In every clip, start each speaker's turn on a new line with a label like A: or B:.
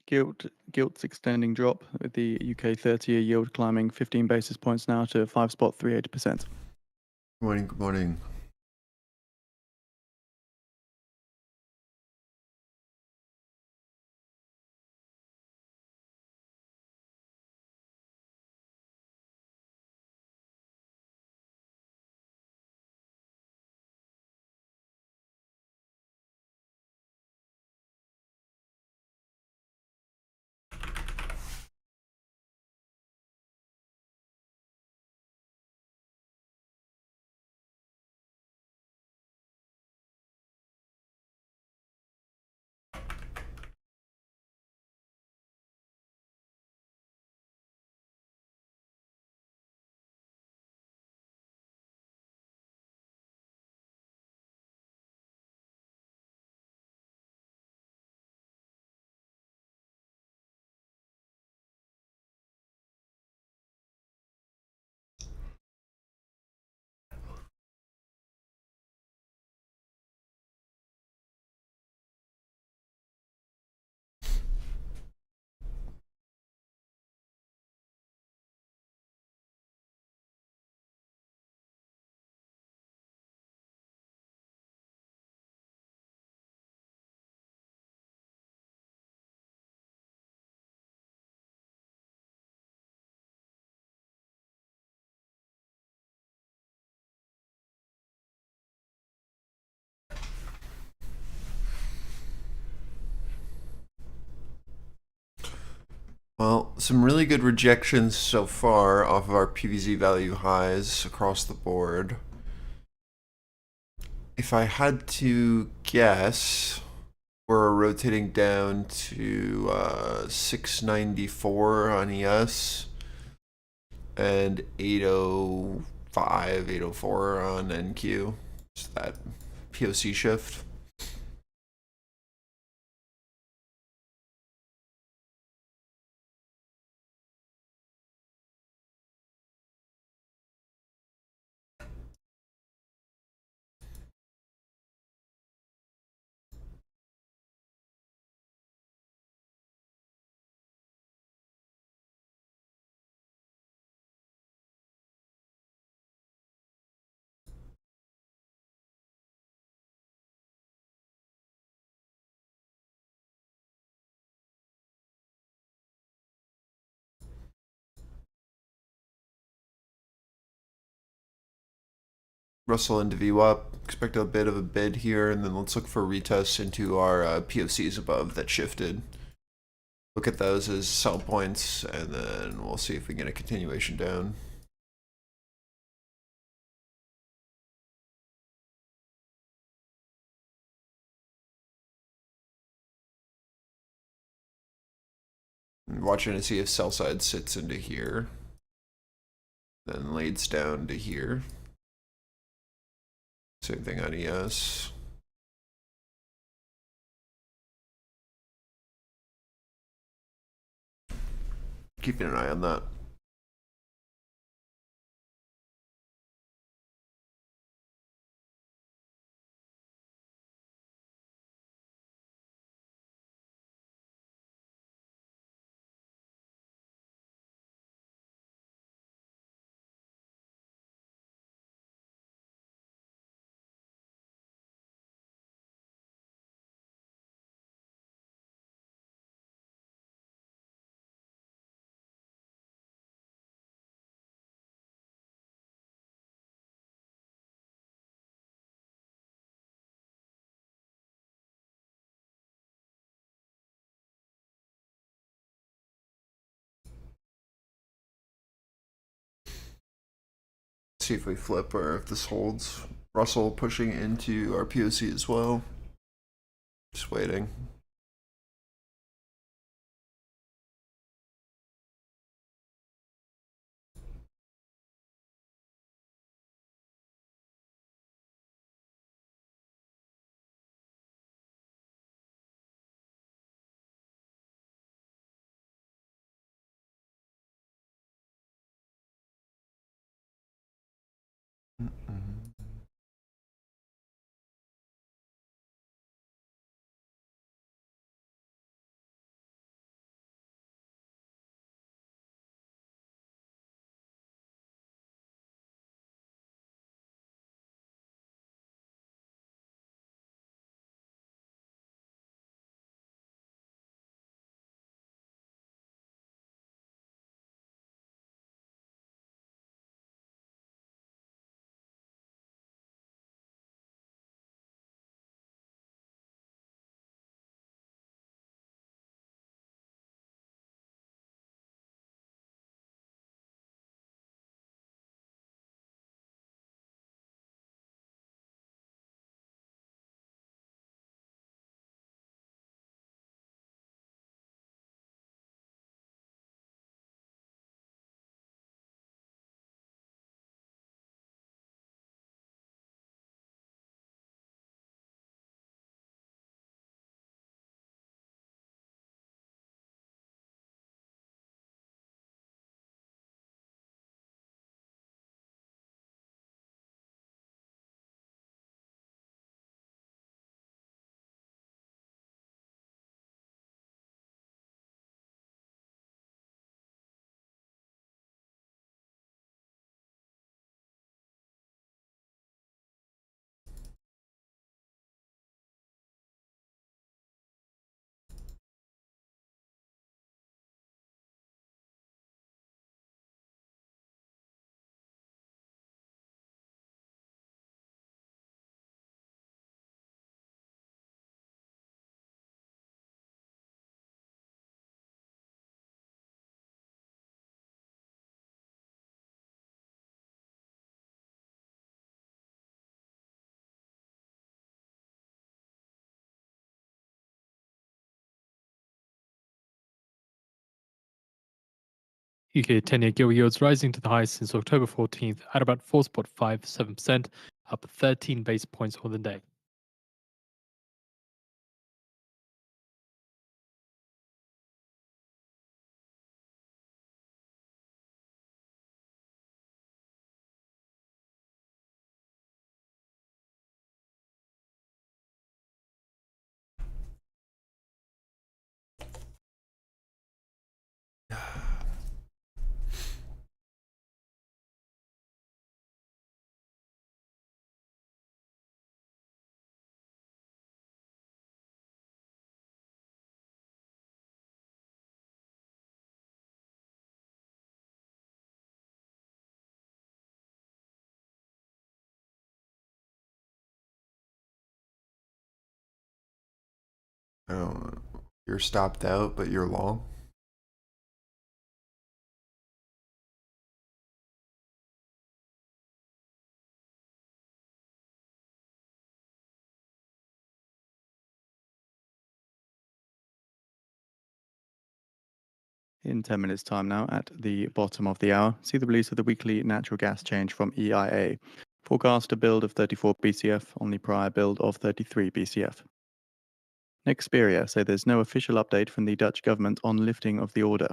A: Gilt's extending drop with the UK 30-year yield climbing 15 basis points now to 5.38%.
B: Good morning, good morning. Well, some really good rejections so far off of our PVZ value highs across the board. If I had to guess, we're rotating down to 694 on ES and 805, 804 on NQ. Just that POC shift. Russell into VWAP. Expect a bit of a bid here, and then let's look for retests into our POCs above that shifted. Look at those as sell points, and then we'll see if we get a continuation down. And watching to see if sell side sits into here, then leads down to here. Same thing on ES. Keeping an eye on that. See if we flip or if this holds. Russell pushing into our POC as well. Just waiting.
C: UK 10-year gilt yields rising to the highest since October 14th at about 4.57%, up 13 basis points on the day.
B: Oh, you're stopped out, but you're long.
A: In 10 minutes' time now, at the bottom of the hour, see the release of the weekly natural gas change from EIA. Forecast a build of 34 BCF on the prior build of 33 BCF. Nexperia say there's no official update from the Dutch government on lifting of the order.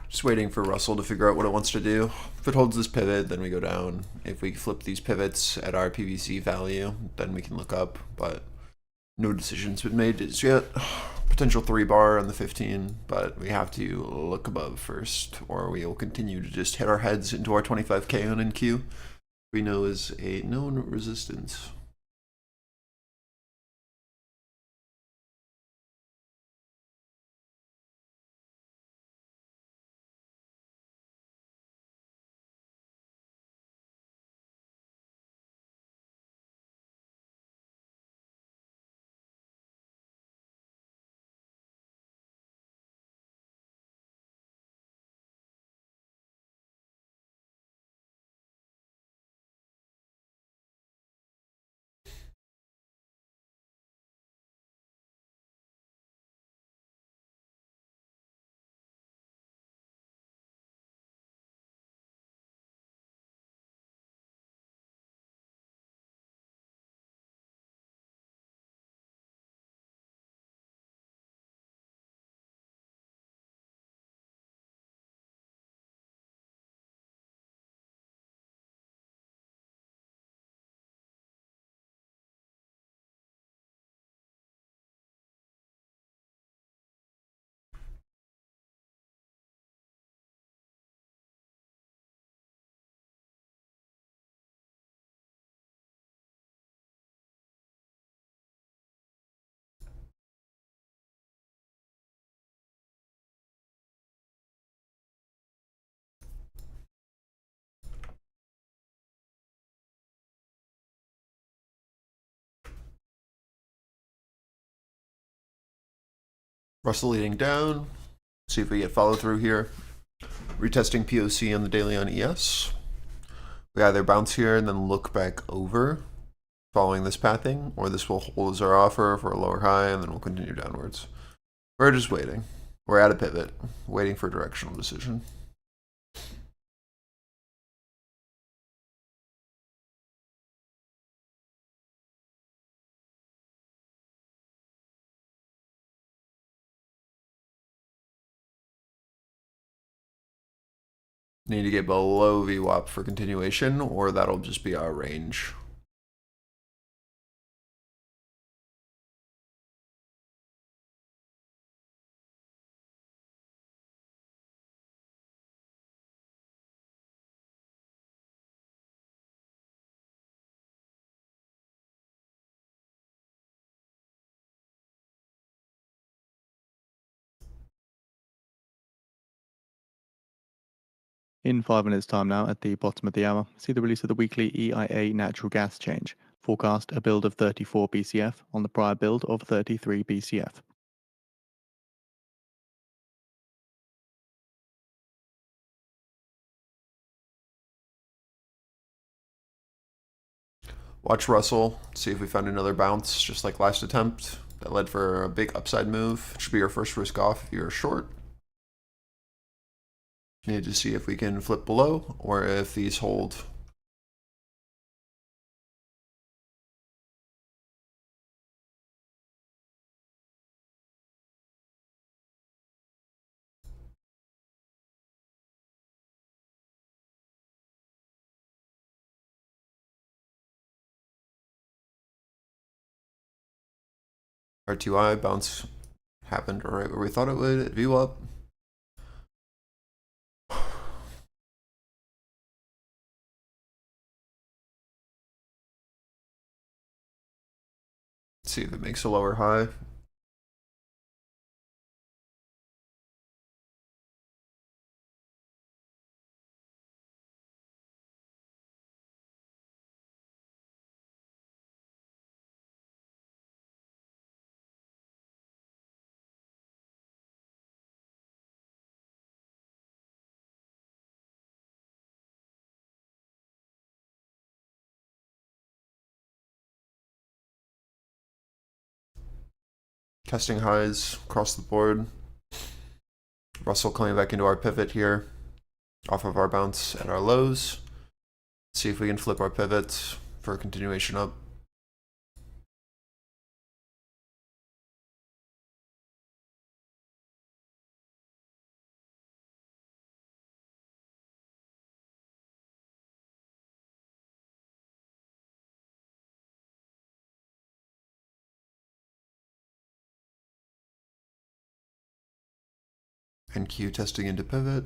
B: Just waiting for Russell to figure out what it wants to do. If it holds this pivot, then we go down. If we flip these pivots at our PVC value, then we can look up, but no decision's been made as yet. Potential 3-bar on the 15, but we have to look above first, or we will continue to just hit our heads into our 25k on NQ. We know is a known resistance. Russell leading down. See if we get follow through here. Retesting POC on the daily on ES. We either bounce here and then look back over following this pathing, or this will hold as our offer for a lower high and then we'll continue downwards. We're just waiting. We're at a pivot, waiting for a directional decision. Need to get below VWAP for continuation, or that'll just be our range.
A: In 5 minutes time now, at the bottom of the hour, see the release of the weekly EIA natural gas change. Forecast a build of 34 BCF on the prior build of 33 BCF.
B: Watch Russell, see if we found another bounce, just like last attempt. That led for a big upside move. It should be your first risk off if you're short. Need to see if we can flip below, or if these hold. RTY bounce happened right where we thought it would at VWAP. See if it makes a lower high. Testing highs across the board. Russell coming back into our pivot here, off of our bounce at our lows. See if we can flip our pivots for a continuation up. NQ testing into pivot.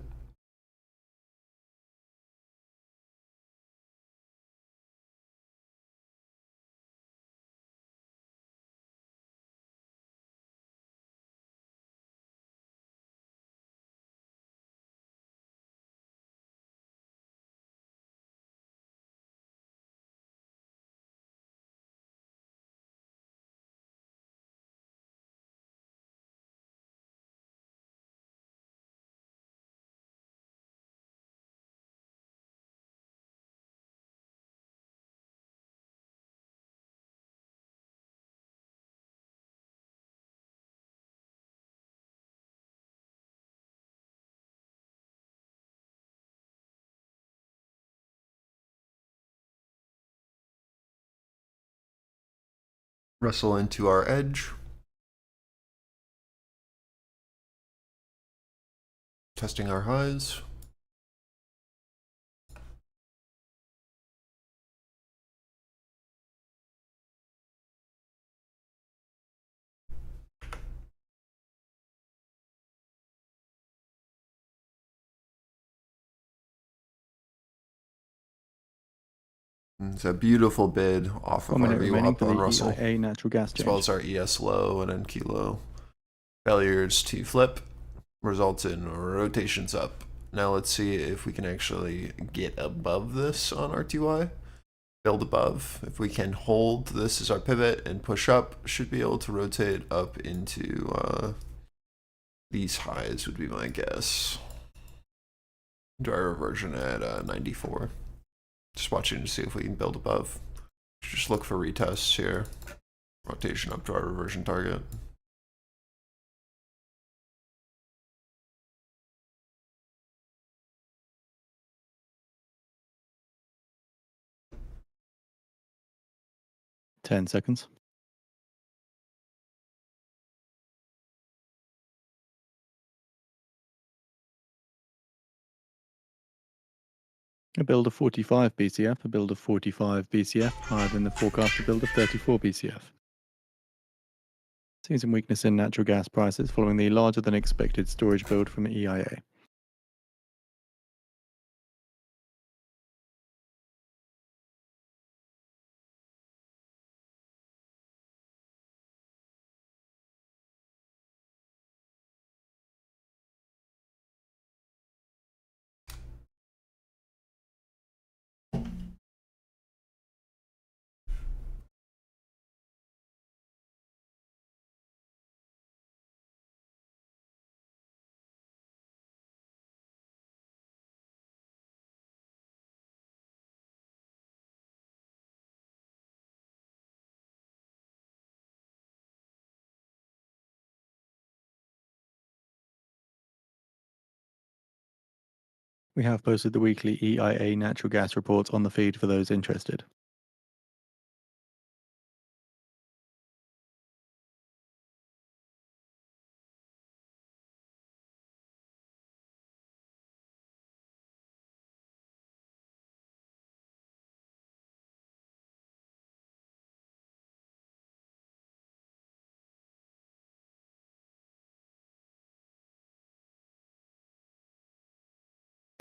B: Russell into our edge. Testing our highs. It's a beautiful bid off of
A: 1
B: our
A: minute remaining
B: VWAP
A: for
B: on
A: the
B: Russell,
A: EIA natural gas
B: as
A: change.
B: well as our ES low and NQ low. Failures to flip results in rotations up. Now let's see if we can actually get above this on RTY. Build above. If we can hold this as our pivot and push up, should be able to rotate up into these highs would be my guess. Dry reversion at 94. Just watching to see if we can build above. Just look for retests here. Rotation up to our reversion target.
A: Ten seconds. A build of 45 BCF, a build of 45 BCF, higher than the forecasted build of 34 BCF. Seeing some weakness in natural gas prices following the larger than expected storage build from EIA. We have posted the weekly EIA natural gas reports on the feed for those interested.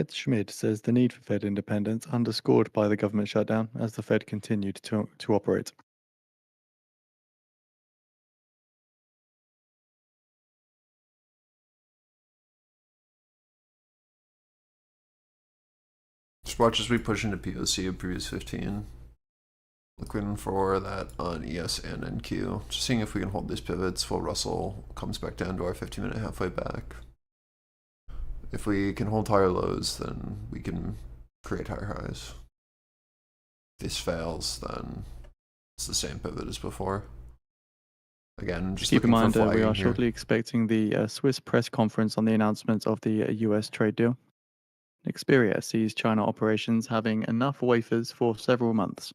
A: Ed Schmid says the need for Fed independence underscored by the government shutdown as the Fed continued to operate.
B: Just watch as we push into POC of previous 15. Looking for that on ES and NQ. Just seeing if we can hold these pivots while Russell comes back down to our 15-minute halfway back. If we can hold higher lows, then we can create higher highs. If this fails, then it's the same pivot as before. Again, just
A: keep in mind we are
B: here.
A: shortly expecting the Swiss press conference on the announcement of the US trade deal. Xperia sees China operations having enough wafers for several months.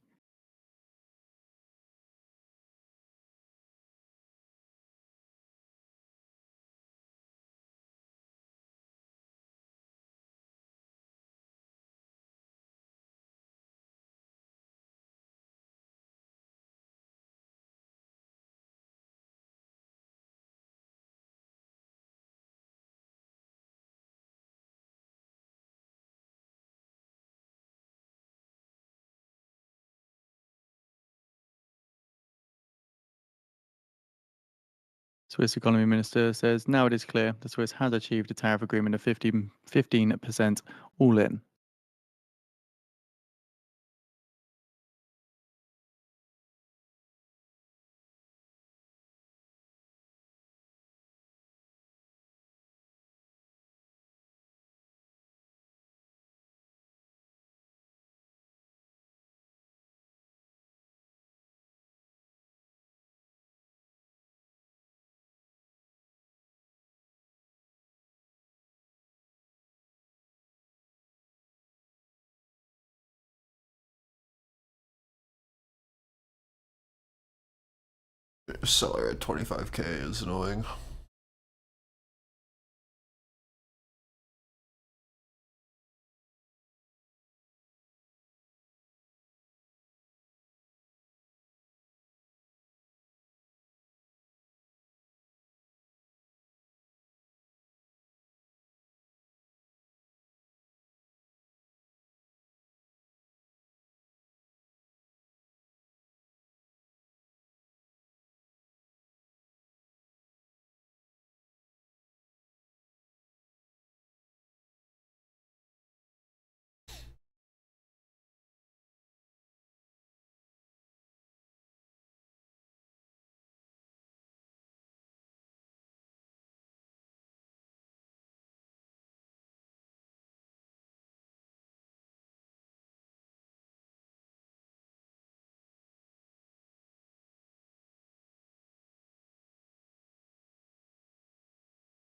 A: Swiss Economy Minister says now it is clear the Swiss has achieved a tariff agreement of 15% all in.
B: Seller at 25k is annoying.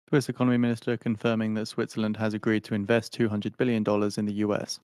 A: Swiss Economy Minister confirming that Switzerland has agreed to invest $200 billion in the US.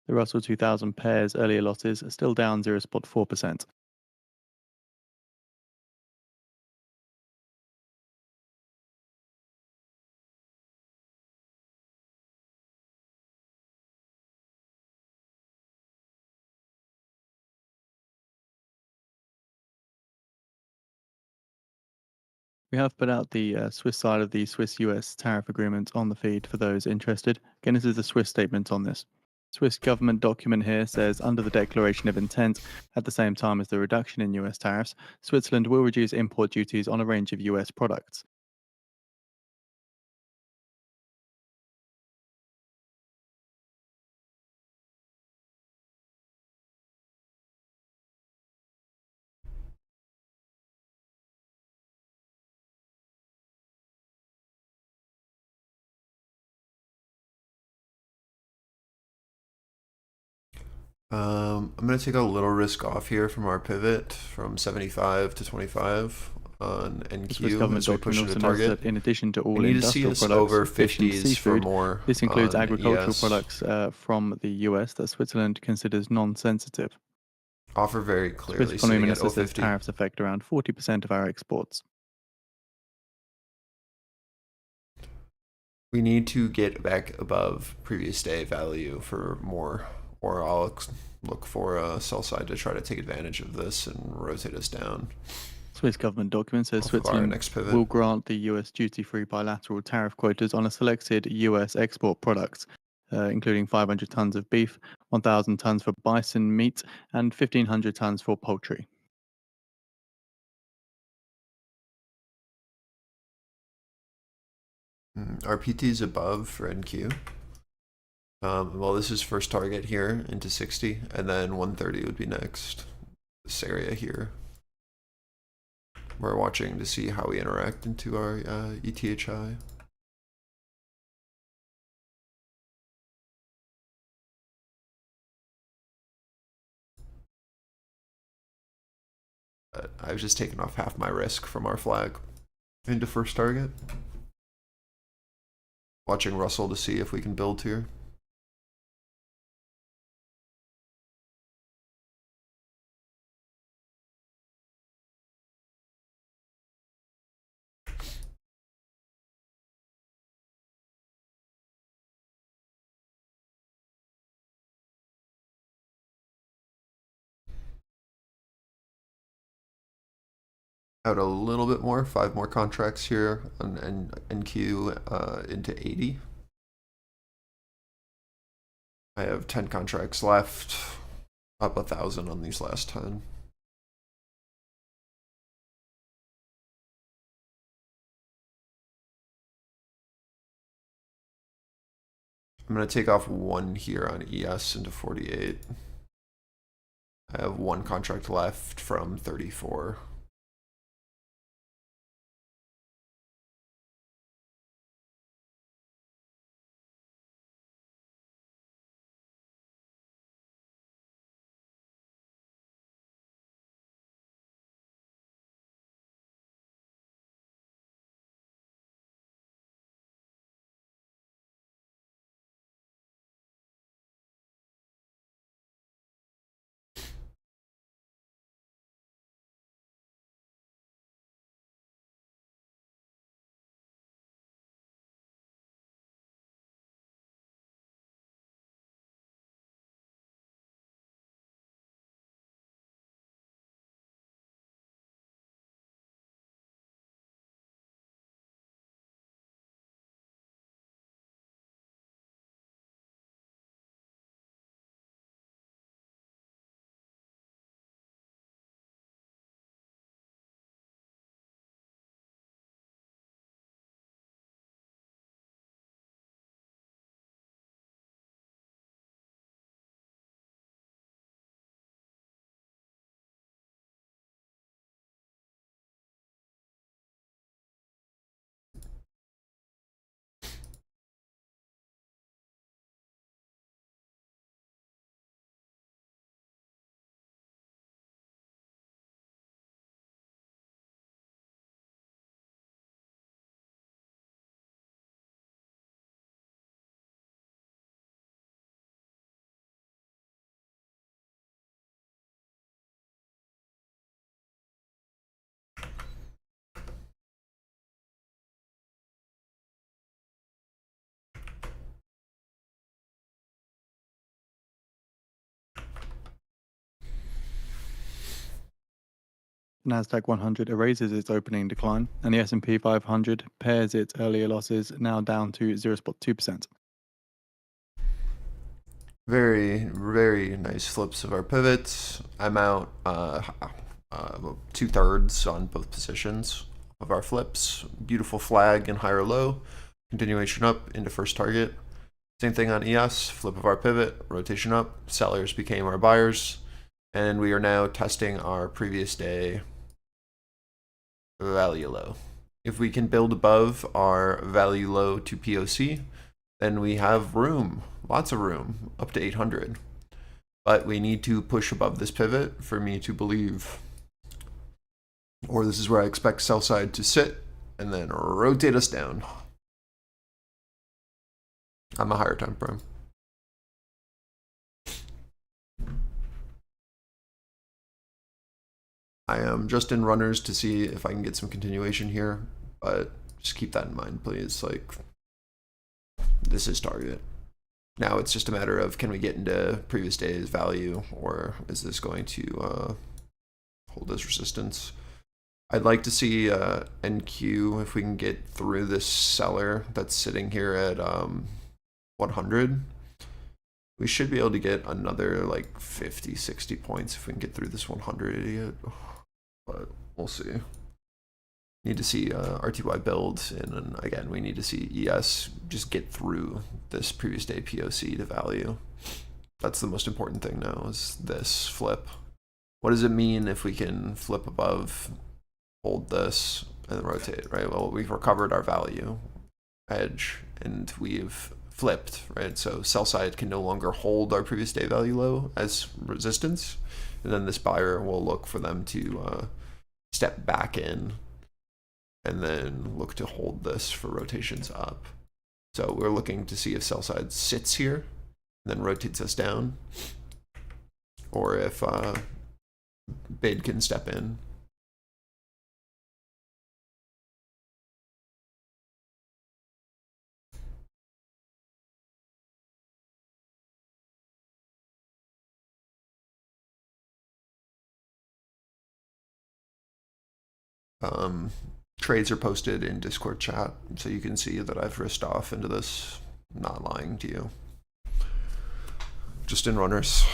A: The Russell 2000 pairs earlier losses are still down 0.4%. We have put out the Swiss side of the Swiss-US tariff agreement on the feed for those interested. Again, this is the Swiss statement on this. Swiss government document here says, under the declaration of intent, at the same time as the reduction in US tariffs, Switzerland will reduce import duties on a range of US products.
B: I'm going to take a little risk off here from our pivot from 75 to 25 on
A: The Swiss
B: NQ
A: government
B: as we push
A: document
B: it to
A: also notes
B: target.
A: that in addition to all
B: We need to see
A: industrial
B: us
A: products,
B: over
A: fish and
B: 50s for
A: seafood,
B: more.
A: this includes
B: on
A: agricultural
B: ES.
A: products from the US that Switzerland considers non-sensitive.
B: Offer very
A: Swiss
B: clearly
A: economy
B: sitting at
A: minister says
B: 050.
A: tariffs affect around 40% of our exports.
B: We need to get back above previous day value for more, or I'll look for a sell side to try to take advantage of this and rotate us down.
A: Swiss government document says
B: Off of our
A: Switzerland
B: next pivot.
A: will grant the US duty-free bilateral tariff quotas on a selected US export products, including 500 tons of beef, 1,000 tons for bison meat, and 1,500 tons for poultry.
B: Our PT is above for NQ. Well, this is first target here into 60, and then 130 would be next. This area here. We're watching to see how we interact into our ETHI. But I've just taken off half my risk from our flag into first target. Watching Russell to see if we can build here. out a little bit more, 5 more contracts here on NQ into 80. I have 10 contracts left, up 1,000 on these last 10. I'm going to take off 1 here on ES into 48. I have 1 contract left from 34.
A: Nasdaq 100 erases its opening decline, and the S&P 500 pairs its earlier losses, now down to 0.2%.
B: Very, very nice flips of our pivots. I'm out 2/3 on both positions of our flips. Beautiful flag and higher low. Continuation up into first target. Same thing on ES, flip of our pivot, rotation up. Sellers became our buyers. And we are now testing our previous day value low. If we can build above our value low to POC, then we have room, lots of room, up to 800. But we need to push above this pivot for me to believe, or this is where I expect sell side to sit and then rotate us down. I'm a higher time frame. I am just in runners to see if I can get some continuation here, but just keep that in mind, please. Like, this is target. Now it's just a matter of, can we get into previous day's value, or is this going to hold as resistance? I'd like to see NQ, if we can get through this seller that's sitting here at 100. We should be able to get another like 50, 60 points if we can get through this 100 idiot. But we'll see. Need to see RTY build, and then again, we need to see ES just get through this previous day POC to value. That's the most important thing now, is this flip. What does it mean if we can flip above, hold this, and then rotate, right? Well, we've recovered our value edge, and we've flipped, right? So sell side can no longer hold our previous day value low as resistance, and then this buyer will look for them to step back in and then look to hold this for rotations up. So we're looking to see if sell side sits here and then rotates us down, or if bid can step in. Trades are posted in Discord chat, so you can see that I've risked off into this. I'm not lying to you. Just in runners.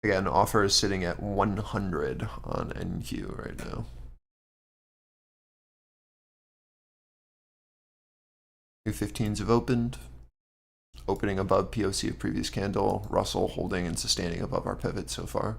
B: Again, offer is sitting at 100 on NQ right now. New 15s have opened. Opening above POC of previous candle. Russell holding and sustaining above our pivot so far.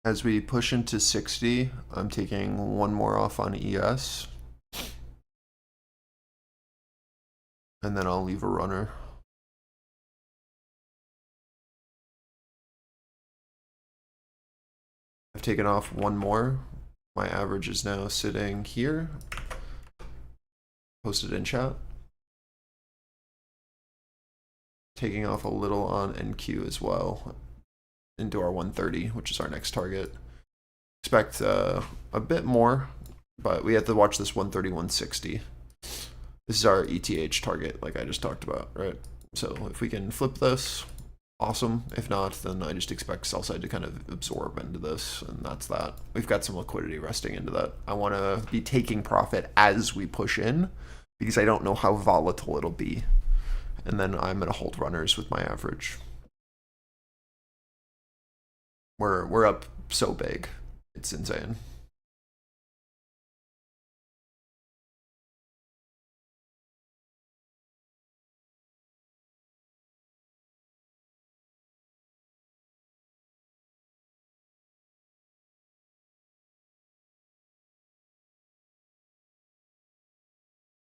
B: As we push into 60, I'm taking one more off on ES. And then I'll leave a runner. I've taken off one more. My average is now sitting here. Posted in chat. Taking off a little on NQ as well. Into our 130, which is our next target. Expect a bit more, but we have to watch this 130, 160. This is our ETH target, like I just talked about, right? So if we can flip this, awesome. If not, then I just expect sell side to kind of absorb into this, and that's that. We've got some liquidity resting into that. I want to be taking profit as we push in, because I don't know how volatile it'll be. And then I'm going to hold runners with my average. We're up so big. It's insane.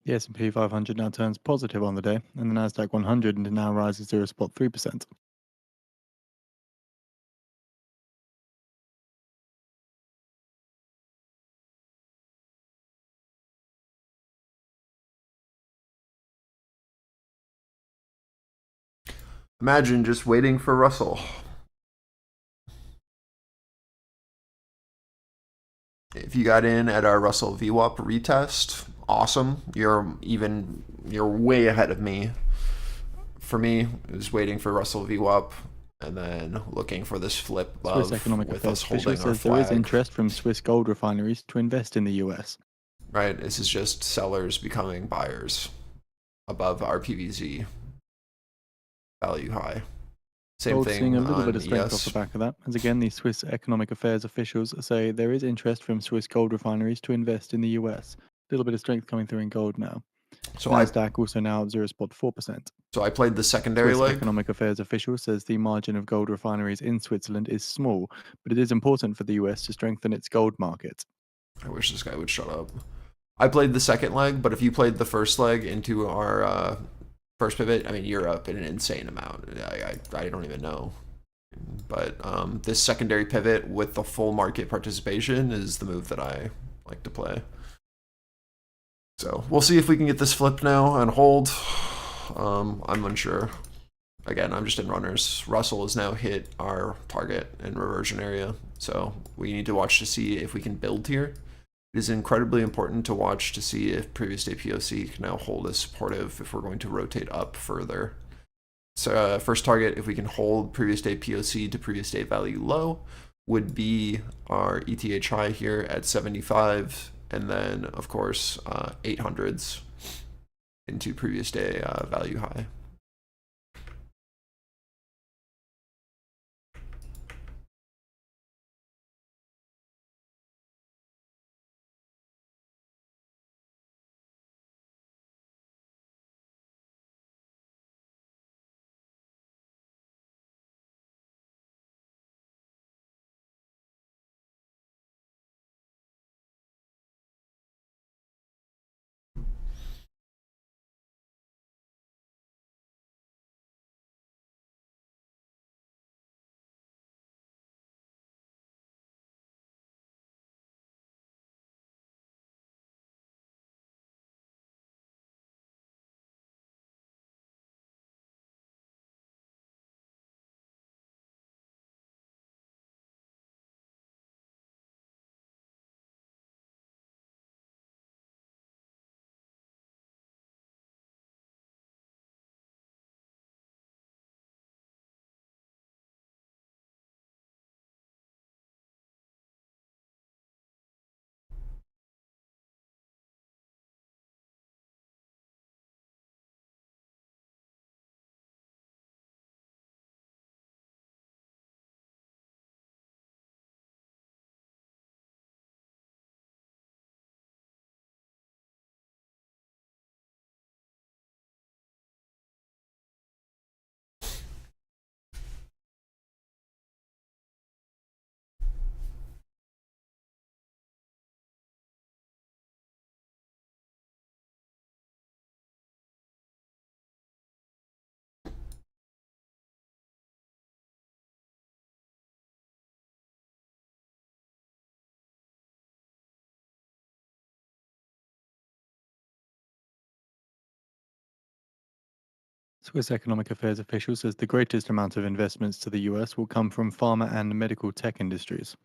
A: The S&P 500 now turns positive on the day, and the Nasdaq 100 now rises 0.3%.
B: Imagine just waiting for Russell. If you got in at our Russell VWAP retest, awesome. You're way ahead of me. For me, it was waiting for Russell VWAP and then looking for this flip above
A: Swiss Economic
B: with
A: Affairs
B: us
A: official
B: holding our
A: says there is
B: flag.
A: interest from Swiss gold refineries to invest in the US.
B: Right, this is just sellers becoming buyers above our PVZ value high. Same
A: Gold
B: thing
A: seeing a little
B: on
A: bit of strength
B: ES.
A: off the back of that, as again the Swiss Economic Affairs officials say there is interest from Swiss gold refineries to invest in the US. A little bit of strength coming through in gold now.
B: So
A: Nasdaq also now up 0.4%.
B: I played the secondary
A: Swiss
B: leg.
A: Economic Affairs official says the margin of gold refineries in Switzerland is small, but it is important for the US to strengthen its gold market.
B: I wish this guy would shut up. I played the second leg, but if you played the first leg into our first pivot, I mean, you're up in an insane amount. I don't even know. But this secondary pivot with the full market participation is the move that I like to play. So we'll see if we can get this flipped now and hold. I'm unsure. Again, I'm just in runners. Russell has now hit our target and reversion area. So we need to watch to see if we can build here. It is incredibly important to watch to see if previous day POC can now hold as supportive if we're going to rotate up further. So first target, if we can hold previous day POC to previous day value low, would be our ETH high here at 75, and then of course 800s into previous day value high.
A: Swiss Economic Affairs official says the greatest amount of investments to the US will come from pharma and medical tech industries.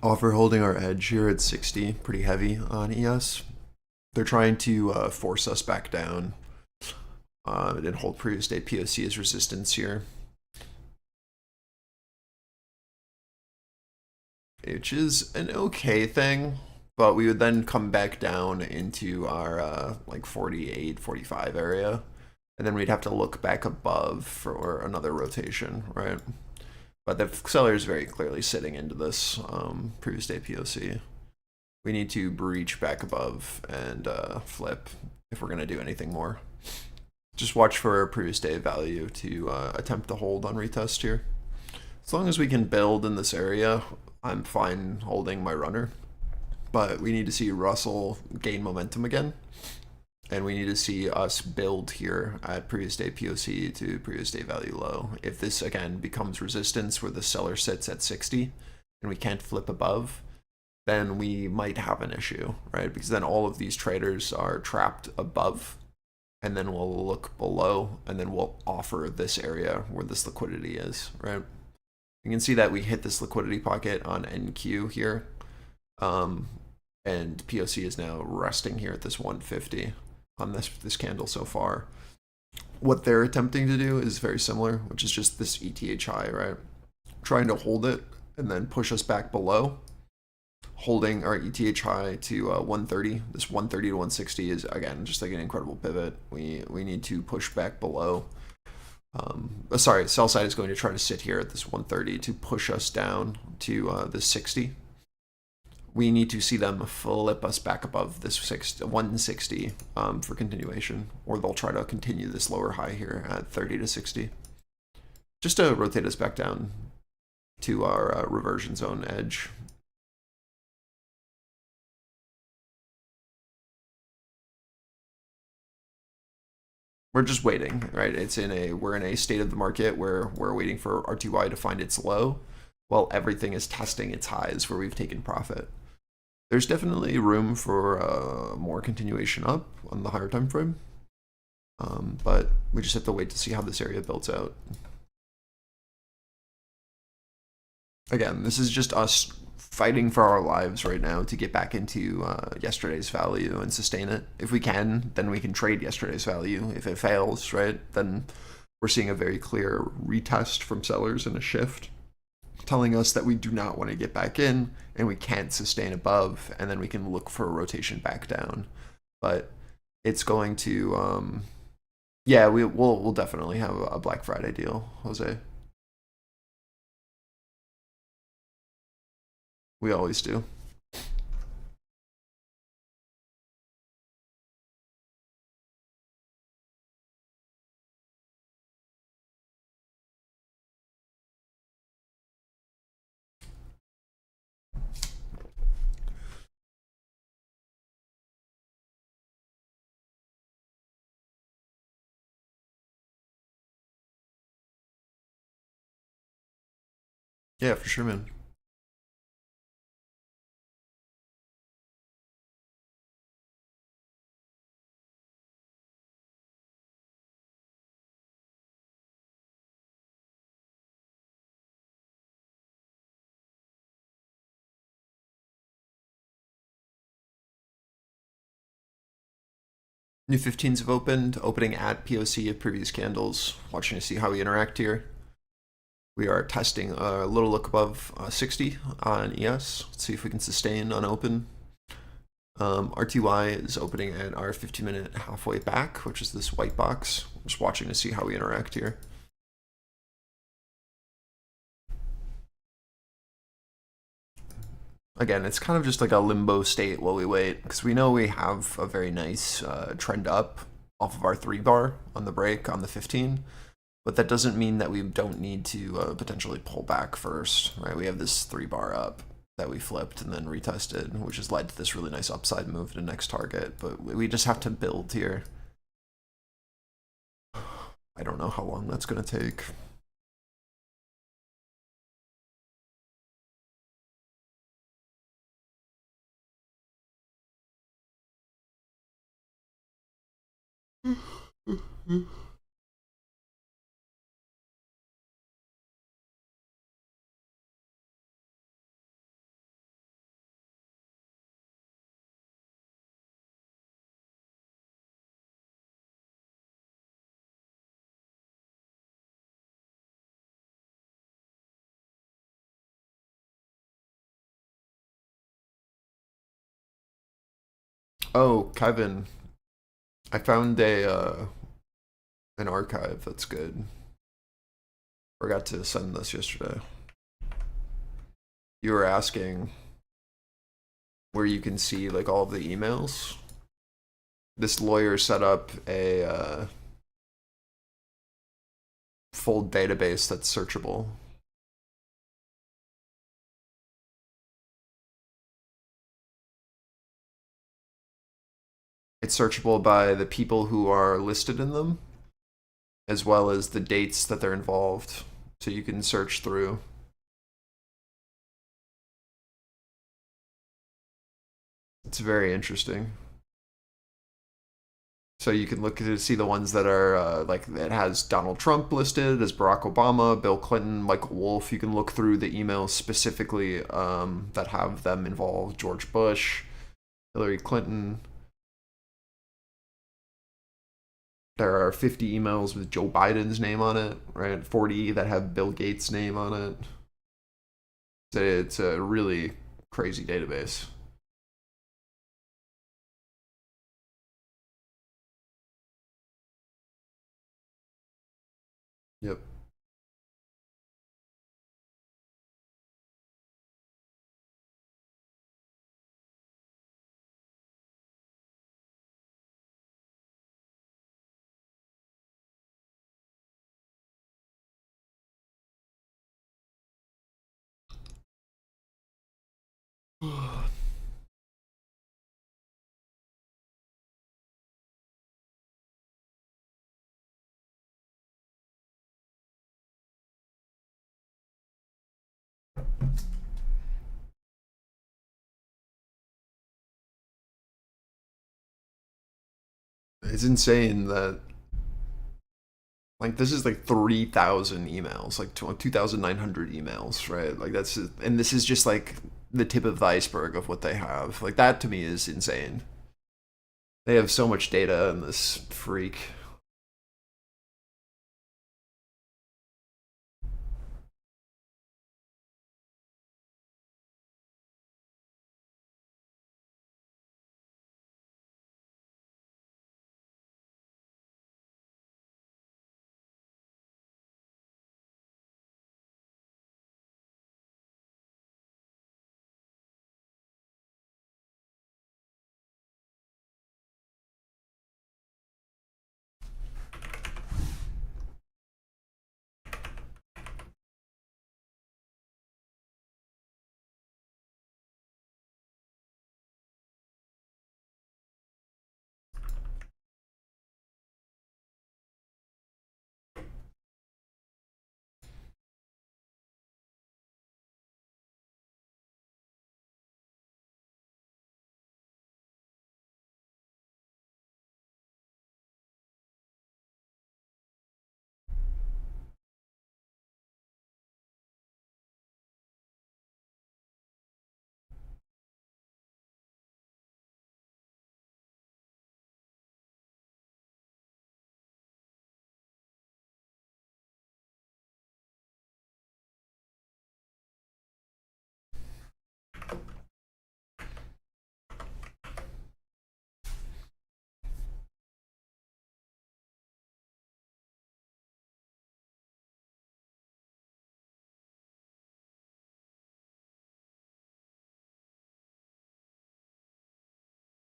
B: Offer holding our edge here at 60, pretty heavy on ES. They're trying to force us back down and hold previous day POC as resistance here, which is an okay thing, but we would then come back down into our like 48, 45 area, and then we'd have to look back above for another rotation, right? But the seller is very clearly sitting into this previous day POC. We need to breach back above and flip if we're going to do anything more. Just watch for a previous day value to attempt to hold on retest here. As long as we can build in this area, I'm fine holding my runner. But we need to see Russell gain momentum again. And we need to see us build here at previous day POC to previous day value low. If this again becomes resistance where the seller sits at 60 and we can't flip above, then we might have an issue, right? Because then all of these traders are trapped above, and then we'll look below, and then we'll offer this area where this liquidity is, right? You can see that we hit this liquidity pocket on NQ here, and POC is now resting here at this 150 on this candle so far. What they're attempting to do is very similar, which is just this ETH high, right? Trying to hold it and then push us back below. Holding our ETH high to 130. This 130 to 160 is again just like an incredible pivot. We need to push back below. Sorry, sell side is going to try to sit here at this 130 to push us down to the 60. We need to see them flip us back above this 160 for continuation, or they'll try to continue this lower high here at 30 to 60. Just to rotate us back down to our reversion zone edge. We're just waiting, right? We're in a state of the market where we're waiting for RTY to find its low while everything is testing its highs where we've taken profit. There's definitely room for more continuation up on the higher time frame, but we just have to wait to see how this area builds out. Again, this is just us fighting for our lives right now to get back into yesterday's value and sustain it. If we can, then we can trade yesterday's value. If it fails, right, then we're seeing a very clear retest from sellers and a shift telling us that we do not want to get back in and we can't sustain above, and then we can look for a rotation back down. But it's going to yeah, we'll definitely have a Black Friday deal, Jose. We always do. Yeah, for sure, man. New 15s have opened, opening at POC of previous candles, watching to see how we interact here. We are testing a little look above 60 on ES. Let's see if we can sustain on open. RTY is opening at our 50-minute halfway back, which is this white box. Just watching to see how we interact here. Again, it's kind of just like a limbo state while we wait, because we know we have a very nice trend up off of our 3-bar on the break on the 15, but that doesn't mean that we don't need to potentially pull back first, right? We have this 3-bar up that we flipped and then retested, which has led to this really nice upside move to next target, but we just have to build here. I don't know how long that's going to take. Oh, Kevin, I found an archive that's good. Forgot to send this yesterday. You were asking where you can see like all of the emails. This lawyer set up a full database that's searchable. It's searchable by the people who are listed in them, as well as the dates that they're involved. So you can search through. It's very interesting. So you can look to see the ones that are like it has Donald Trump listed as Barack Obama, Bill Clinton, Michael Wolff. You can look through the emails specifically that have them involved. George Bush, Hillary Clinton. There are 50 emails with Joe Biden's name on it, right? 40 that have Bill Gates' name on it. It's a really crazy database. Yep. It's insane that like this is like 3,000 emails, like 2,900 emails, right? Like that's, and this is just like the tip of the iceberg of what they have. Like that to me is insane. They have so much data in this freak.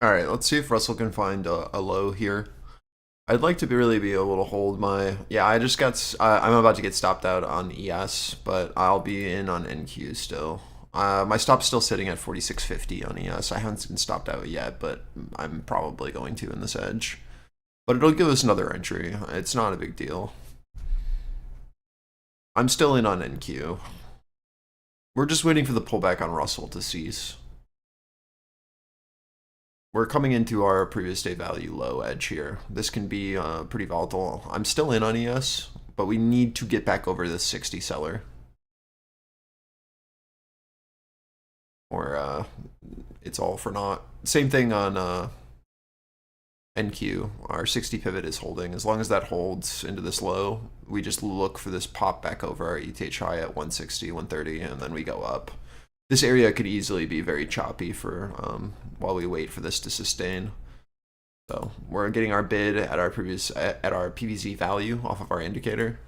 B: All right, let's see if Russell can find a low here. I'd like to really be able to hold my, yeah, I just got, I'm about to get stopped out on ES, but I'll be in on NQ still. My stop's still sitting at 46.50 on ES. I haven't been stopped out yet, but I'm probably going to in this edge. But it'll give us another entry. It's not a big deal. I'm still in on NQ. We're just waiting for the pullback on Russell to cease. We're coming into our previous day value low edge here. This can be pretty volatile. I'm still in on ES, but we need to get back over this 60 seller. Or it's all for naught. Same thing on NQ. Our 60 pivot is holding. As long as that holds into this low, we just look for this pop back over our ETH high at 160, 130, and then we go up. This area could easily be very choppy for while we wait for this to sustain. So we're getting our bid at our PVZ value off of our indicator,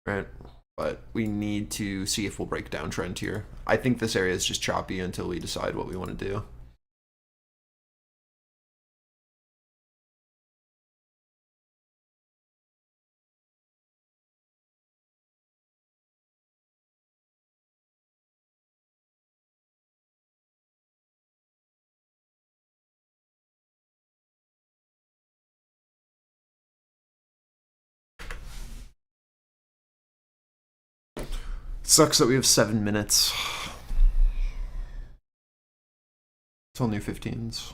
B: right? But we need to see if we'll break downtrend here. I think this area is just choppy until we decide what we want to do. Sucks that we have 7 minutes. It's only 15s.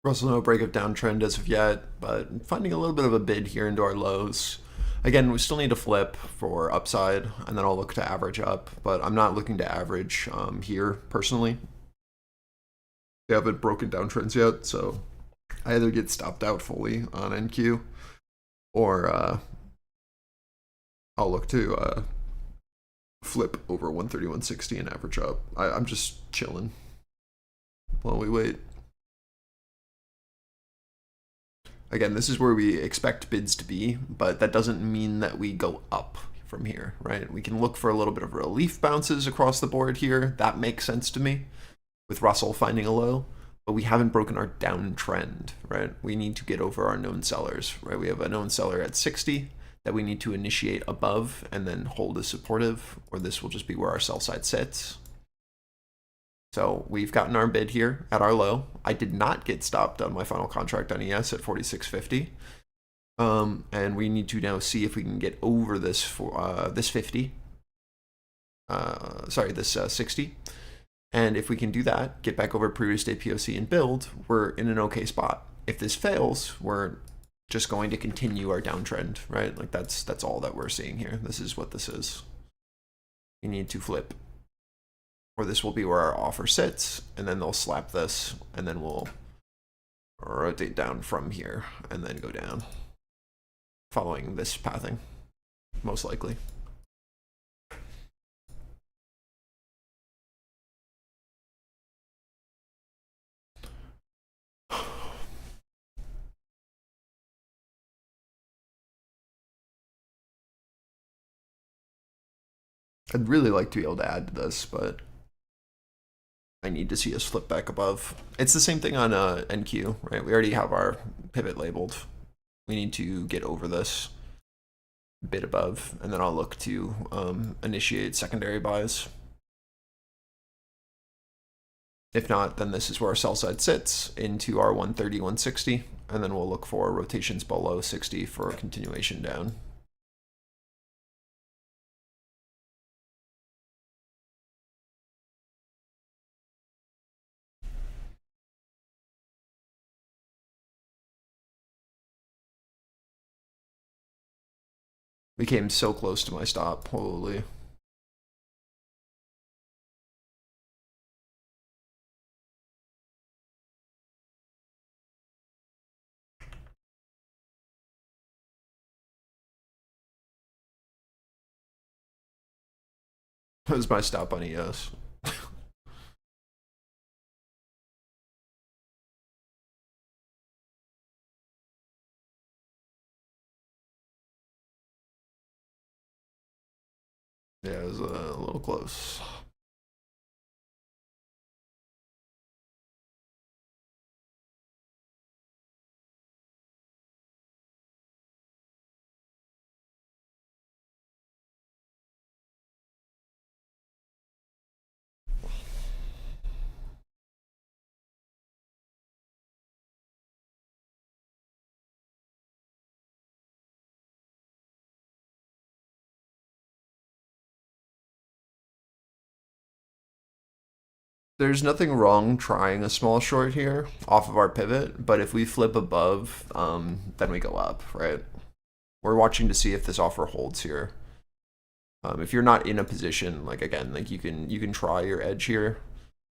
B: Russell, no break of downtrend as of yet, but finding a little bit of a bid here into our lows. Again, we still need to flip for upside, and then I'll look to average up, but I'm not looking to average here personally. They haven't broken downtrends yet, so I either get stopped out fully on NQ, or I'll look to flip over 131.60 and average up. I'm just chilling while we wait. Again, this is where we expect bids to be, but that doesn't mean that we go up from here, right? We can look for a little bit of relief bounces across the board here. That makes sense to me with Russell finding a low, but we haven't broken our downtrend, right? We need to get over our known sellers, right? We have a known seller at 60 that we need to initiate above and then hold as supportive, or this will just be where our sell side sits. So we've gotten our bid here at our low. I did not get stopped on my final contract on ES at 46.50. And we need to now see if we can get over this for this 50. This 60. And if we can do that, get back over previous day POC and build, we're in an okay spot. If this fails, we're just going to continue our downtrend, right? Like that's all that we're seeing here. This is what this is. We need to flip. Or this will be where our offer sits, and then they'll slap this, and then we'll rotate down from here, and then go down, following this pathing, most likely. I'd really like to be able to add to this, but I need to see us flip back above. It's the same thing on NQ, right? We already have our pivot labeled. We need to get over this bit above, and then I'll look to initiate secondary buys. If not, then this is where our sell side sits into our 130, 160, and then we'll look for rotations below 60 for a continuation down. We came so close to my stop, holy. That was my stop on ES. Yeah, it was a little close. There's nothing wrong trying a small short here off of our pivot, but if we flip above, then we go up, right? We're watching to see if this offer holds here. If you're not in a position, like again, like you can try your edge here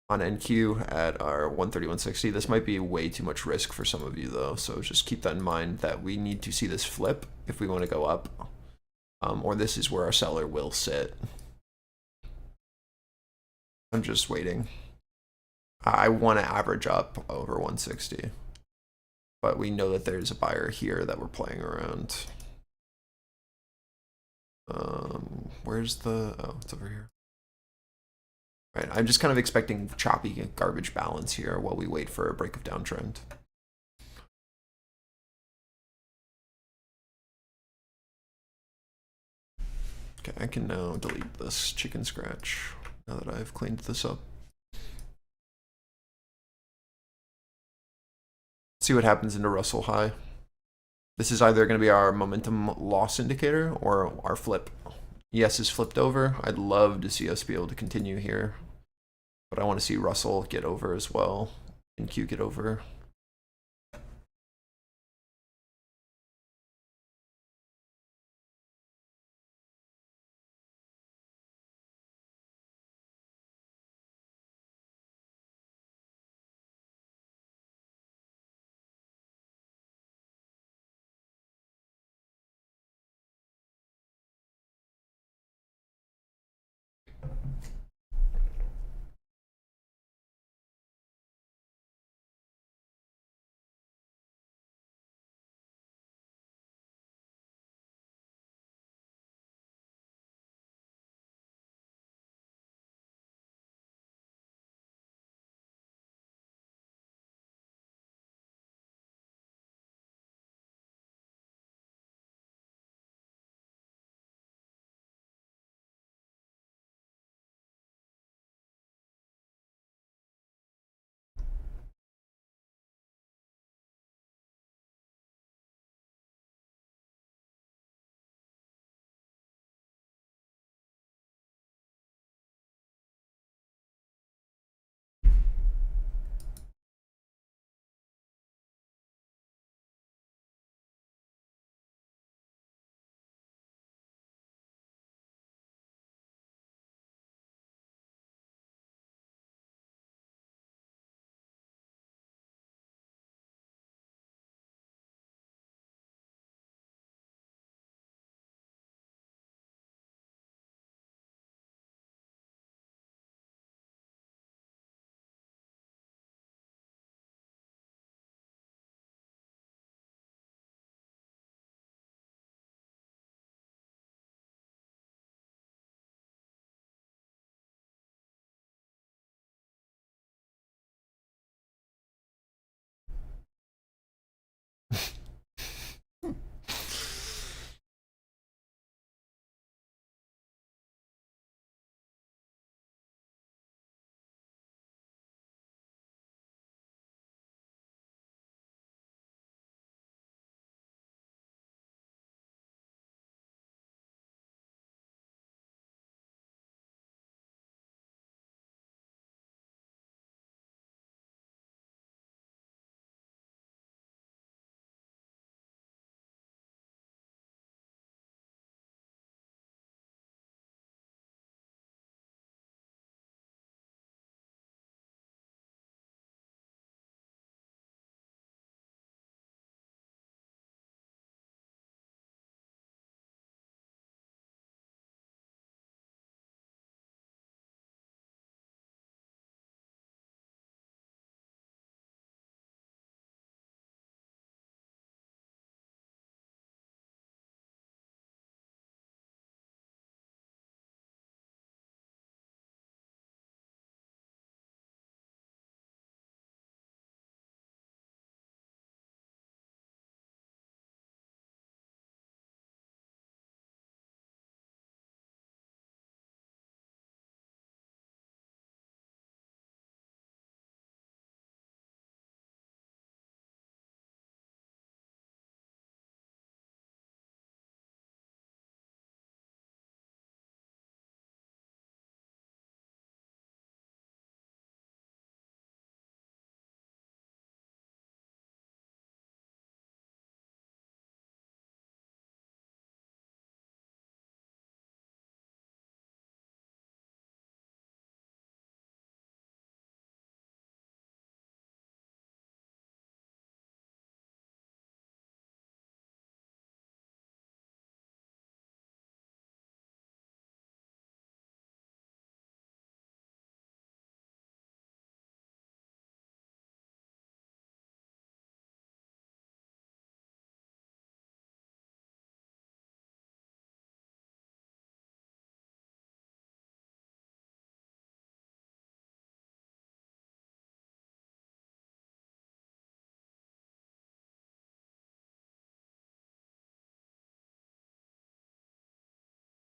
B: on NQ at our 131.60. This might be way too much risk for some of you though, so just keep that in mind that we need to see this flip if we want to go up, or this is where our seller will sit. I'm just waiting. I want to average up over 160, but we know that there's a buyer here that we're playing around. Where's the, oh, it's over here. Right, I'm just kind of expecting choppy garbage balance here while we wait for a break of downtrend. Okay, I can now delete this chicken scratch now that I've cleaned this up. See what happens into Russell high. This is either going to be our momentum loss indicator or our flip. ES is flipped over. I'd love to see us be able to continue here, but I want to see Russell get over as well and Q get over.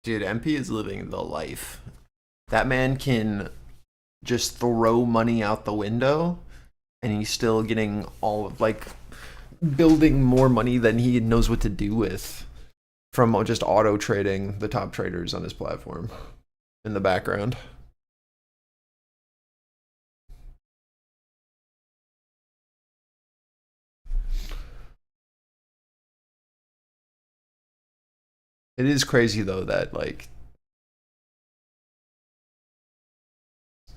B: Dude, MP is living the life. That man can just throw money out the window, and he's still getting all of, like, building more money than he knows what to do with from just auto trading the top traders on his platform in the background. It is crazy though that, like,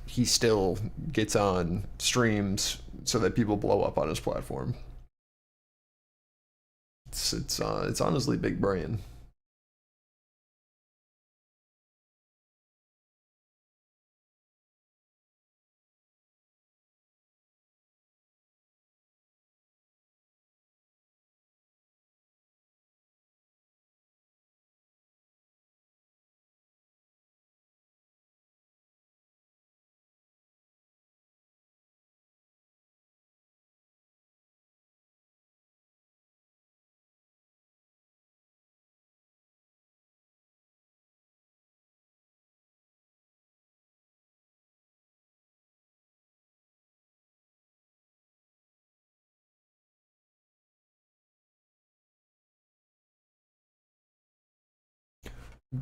B: he still gets on streams so that people blow up on his platform. It's honestly big brain.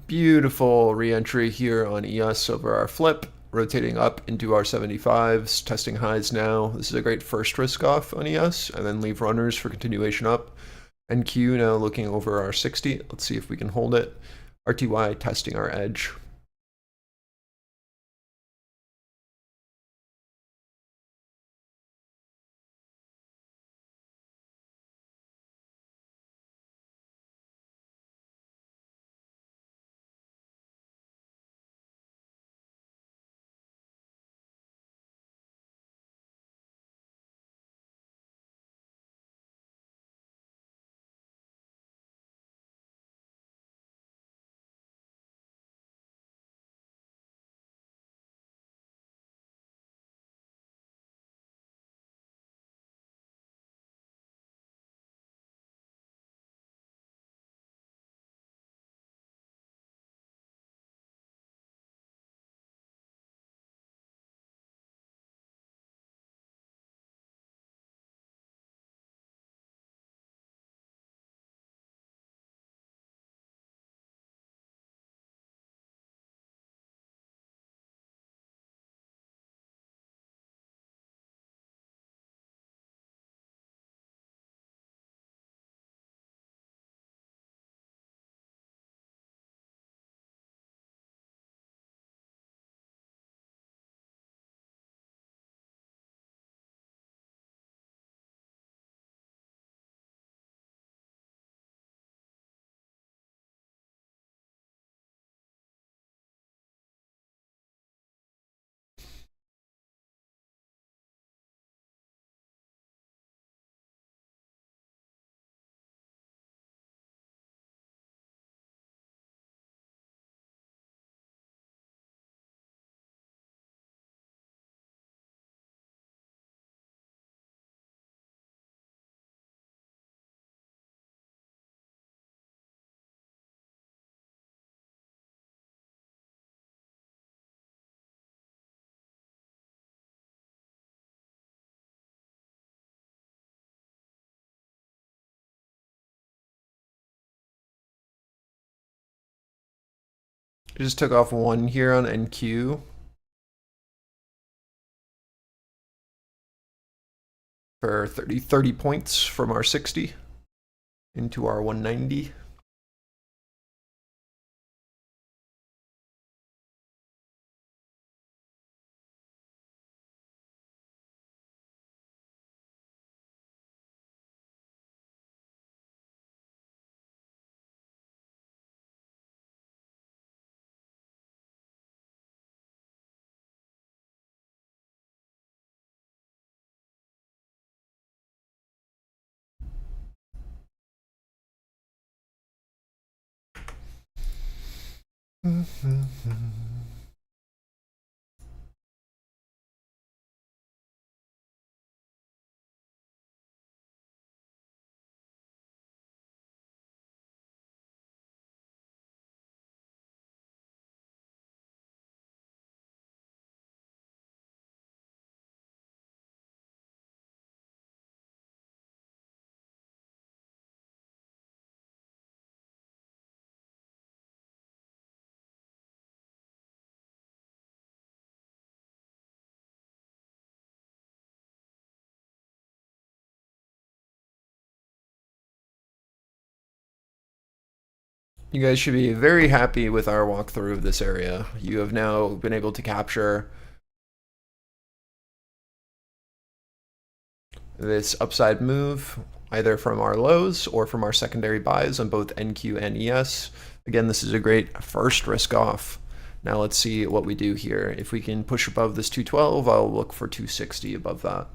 B: Beautiful re-entry here on EOS over our flip, rotating up into our 75s, testing highs now. This is a great first risk off on EOS, and then leave runners for continuation up. NQ now looking over our 60. Let's see if we can hold it. RTY testing our edge. Just took off one here on NQ for 30 points from our 60 into our 190. You guys should be very happy with our walkthrough of this area. You have now been able to capture this upside move either from our lows or from our secondary buys on both NQ and ES. Again, this is a great first risk off. Now let's see what we do here. If we can push above this 212, I'll look for 260 above that.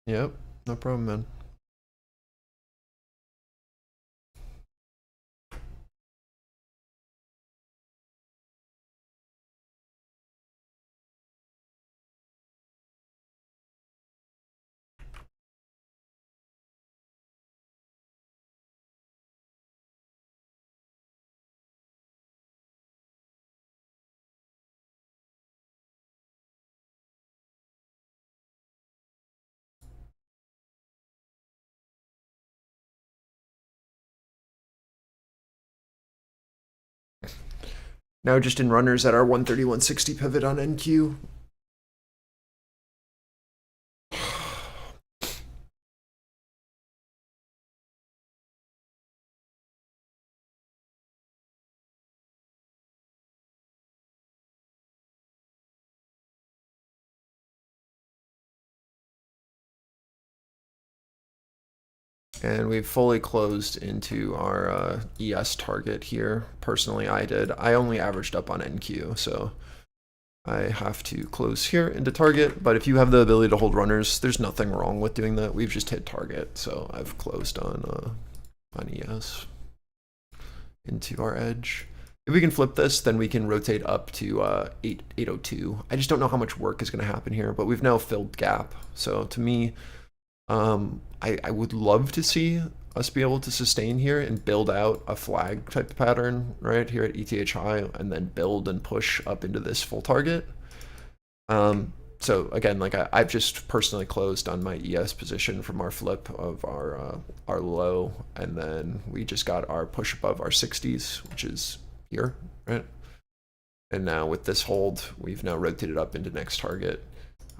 B: Yep, no problem, man. Now just in runners at our 130-160 pivot on NQ. And we've fully closed into our ES target here. Personally, I did. I only averaged up on NQ, so I have to close here into target. But if you have the ability to hold runners, there's nothing wrong with doing that. We've just hit target, so I've closed on ES into our edge. If we can flip this, then we can rotate up to 802. I just don't know how much work is going to happen here, but we've now filled gap. So to me, I would love to see us be able to sustain here and build out a flag type of pattern right here at ETH high and then build and push up into this full target. So again, like I've just personally closed on my ES position from our flip of our low, and then we just got our push above our 60s, which is here, right? And now with this hold, we've now rotated up into next target.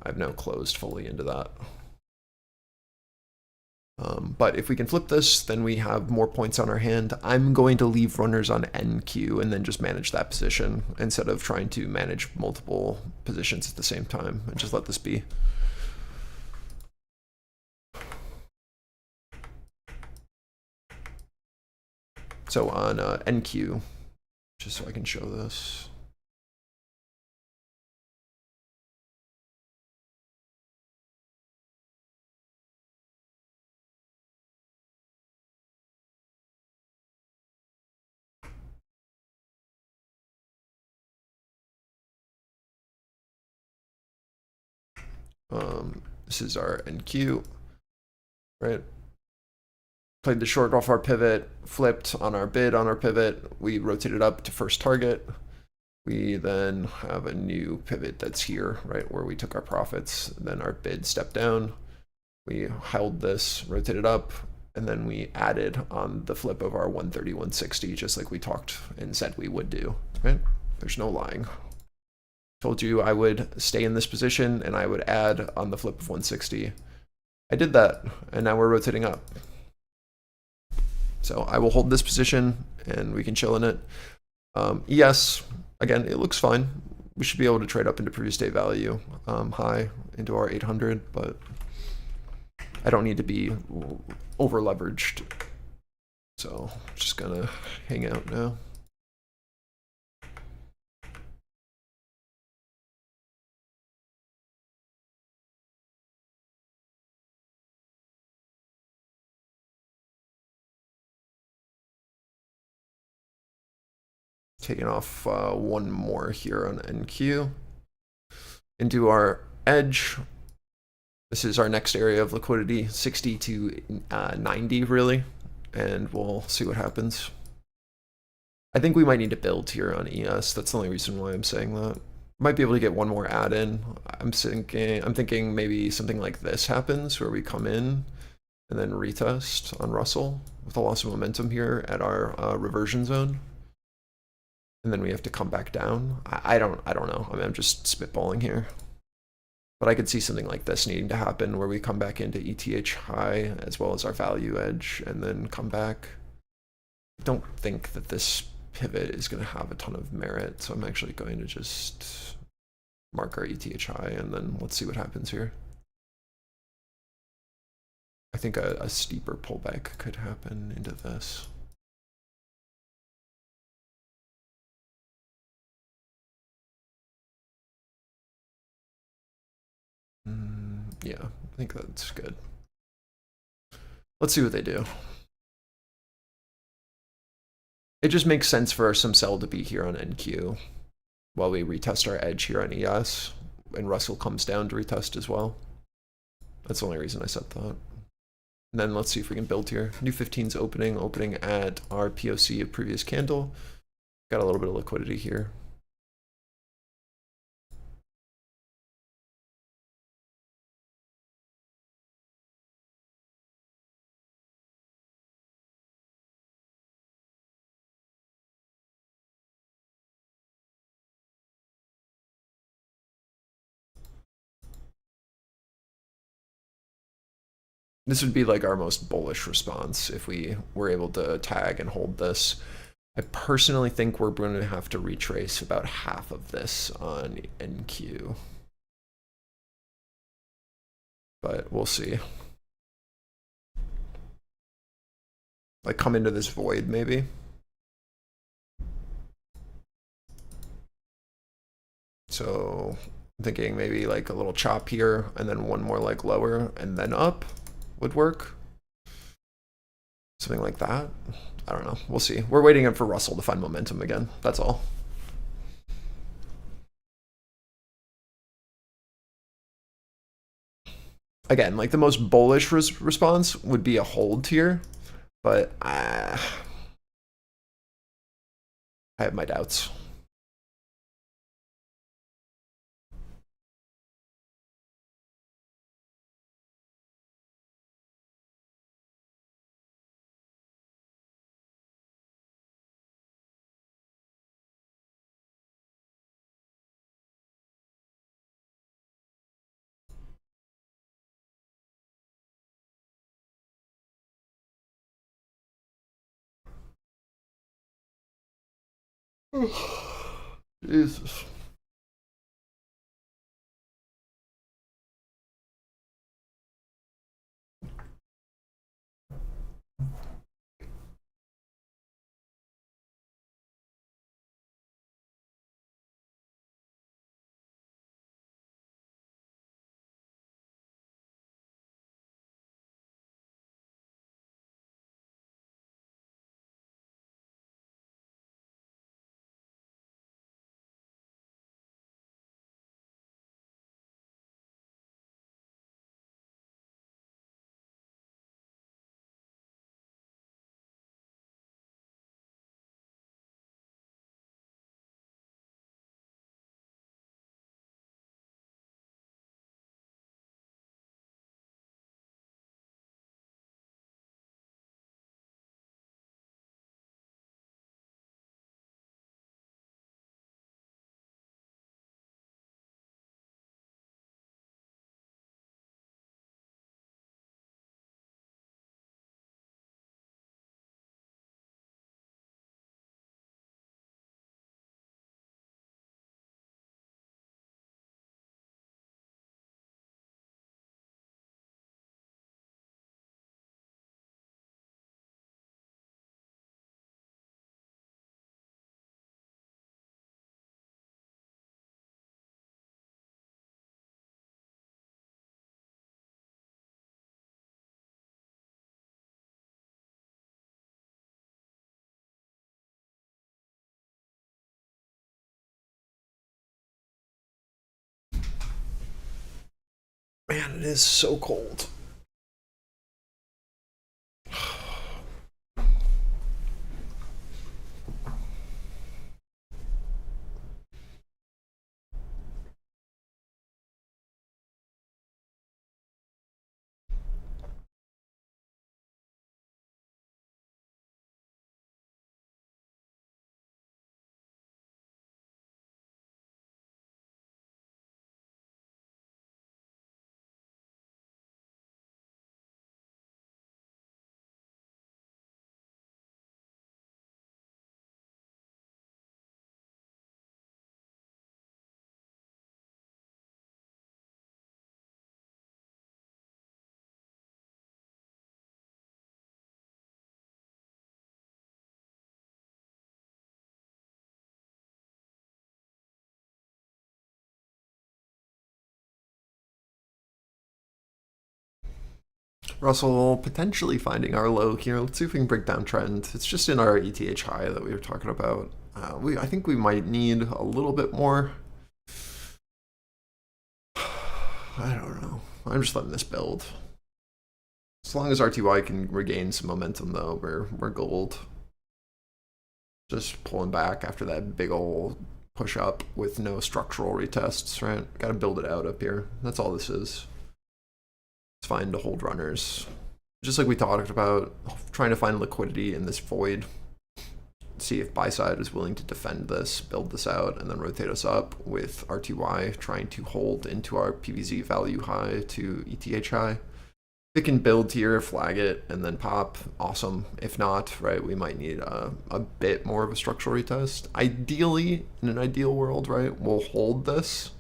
B: I've now closed fully into that. But if we can flip this, then we have more points on our hand. I'm going to leave runners on NQ and then just manage that position instead of trying to manage multiple positions at the same time, and just let this be. So on NQ, just so I can show this. This is our NQ, right? Played the short off our pivot, flipped on our bid on our pivot. We rotated up to first target. We then have a new pivot that's here, right, where we took our profits. Then our bid stepped down. We held this, rotated up, and then we added on the flip of our 130, 160, just like we talked and said we would do, right? There's no lying. Told you I would stay in this position and I would add on the flip of 160. I did that, and now we're rotating up. So I will hold this position and we can chill in it. ES, again, it looks fine. We should be able to trade up into previous day value high into our 800, but I don't need to be over leveraged. So I'm just gonna hang out now. Taking off one more here on NQ into our edge. This is our next area of liquidity, 60 to 90 really, and we'll see what happens. I think we might need to build here on ES. That's the only reason why I'm saying that. Might be able to get one more add in. I'm thinking maybe something like this happens where we come in and then retest on Russell with a loss of momentum here at our reversion zone. And then we have to come back down. I don't know. I mean, I'm just spitballing here. But I could see something like this needing to happen where we come back into ETH high as well as our value edge and then come back. I don't think that this pivot is going to have a ton of merit, so I'm actually going to just mark our ETH high and then let's see what happens here. I think a steeper pullback could happen into this. Yeah, I think that's good. Let's see what they do. It just makes sense for some sell to be here on NQ while we retest our edge here on ES, and Russell comes down to retest as well. That's the only reason I said that. And then let's see if we can build here. New 15's opening at our POC of previous candle. Got a little bit of liquidity here. This would be like our most bullish response if we were able to tag and hold this. I personally think we're going to have to retrace about half of this on NQ. But we'll see. Like come into this void maybe. So I'm thinking maybe like a little chop here and then one more like lower and then up would work. Something like that. I don't know. We'll see. We're waiting for Russell to find momentum again. That's all. Again, like the most bullish response would be a hold here, but I have my doubts. Jesus. Man, it is so cold. Russell potentially finding our low here. Let's see if we can break down trend. It's just in our ETH high that we were talking about. I think we might need a little bit more. I don't know. I'm just letting this build. As long as RTY can regain some momentum, though, we're gold. Just pulling back after that big old push up with no structural retests, right? Got to build it out up here. That's all this is. It's fine to hold runners. Just like we talked about, trying to find liquidity in this void. See if buy side is willing to defend this, build this out, and then rotate us up with RTY trying to hold into our PVZ value high to ETH high. If it can build here, flag it, and then pop, awesome. If not, right, we might need a bit more of a structural retest. Ideally, in an ideal world, right, we'll hold this,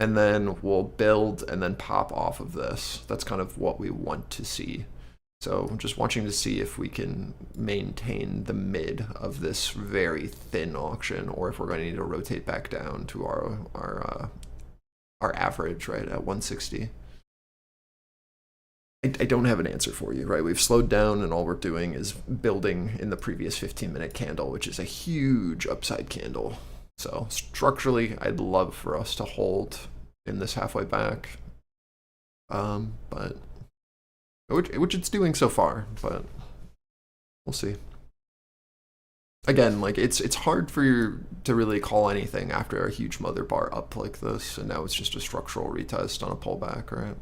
B: and then we'll build and then pop off of this. That's kind of what we want to see. So I'm just watching to see if we can maintain the mid of this very thin auction, or if we're going to need to rotate back down to our average, right, at 160. I don't have an answer for you, right? We've slowed down and all we're doing is building in the previous 15-minute candle, which is a huge upside candle. So structurally, I'd love for us to hold in this halfway back, but which it's doing so far, but we'll see. Again, like it's hard for you to really call anything after a huge mother bar up like this, and now it's just a structural retest on a pullback, right?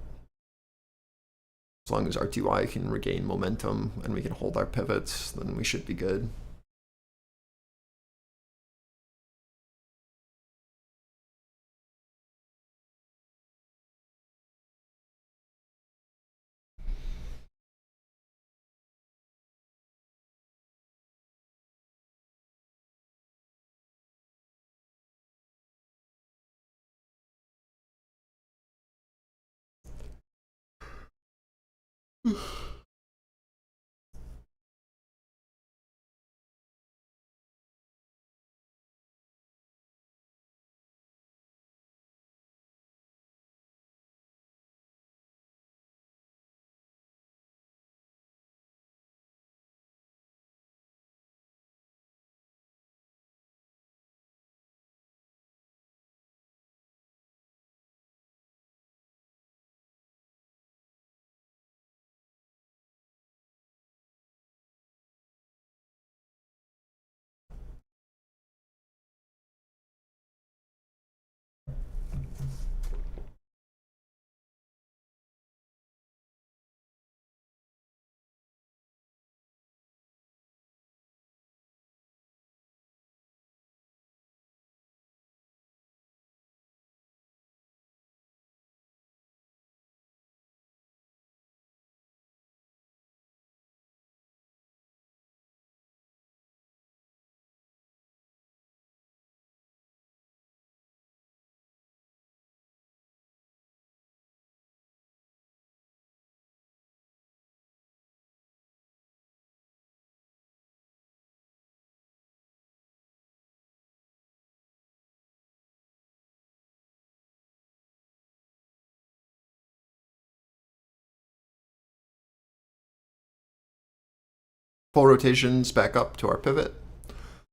B: As long as RTY can regain momentum and we can hold our pivots, then we should be good. Full rotations back up to our pivot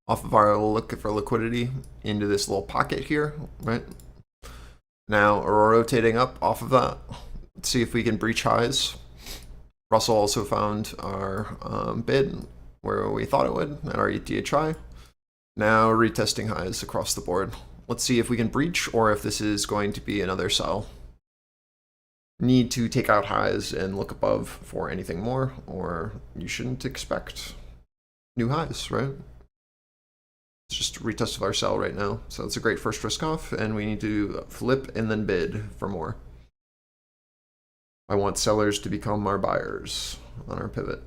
B: off of our look for liquidity into this little pocket here, right? Now we're rotating up off of that. Let's see if we can breach highs. Russell also found our bid where we thought it would at our ETH high. Now retesting highs across the board. Let's see if we can breach or if this is going to be another sell. Need to take out highs and look above for anything more, or you shouldn't expect new highs, right? It's just a retest of our sell right now. So it's a great first risk off, and we need to flip and then bid for more. I want sellers to become our buyers on our pivot.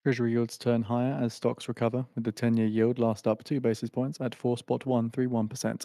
A: Treasury yields turn higher as stocks recover, with the 10-year yield last up 2 basis points at 4.131%.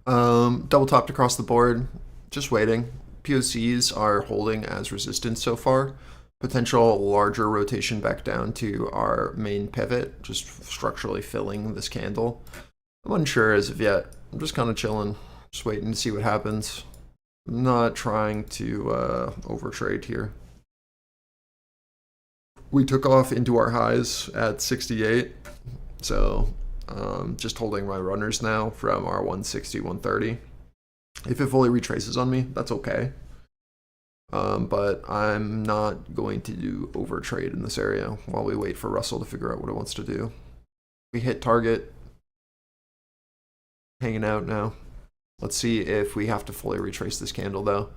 B: Double topped across the board, just waiting. POCs are holding as resistance so far. Potential larger rotation back down to our main pivot, just structurally filling this candle. I'm unsure as of yet. I'm just kind of chilling, just waiting to see what happens. I'm not trying to overtrade here. We took off into our highs at 68, so just holding my runners now from our 160, 130. If it fully retraces on me, that's okay. But I'm not going to do overtrade in this area while we wait for Russell to figure out what it wants to do. We hit target. Hanging out now. Let's see if we have to fully retrace this candle though.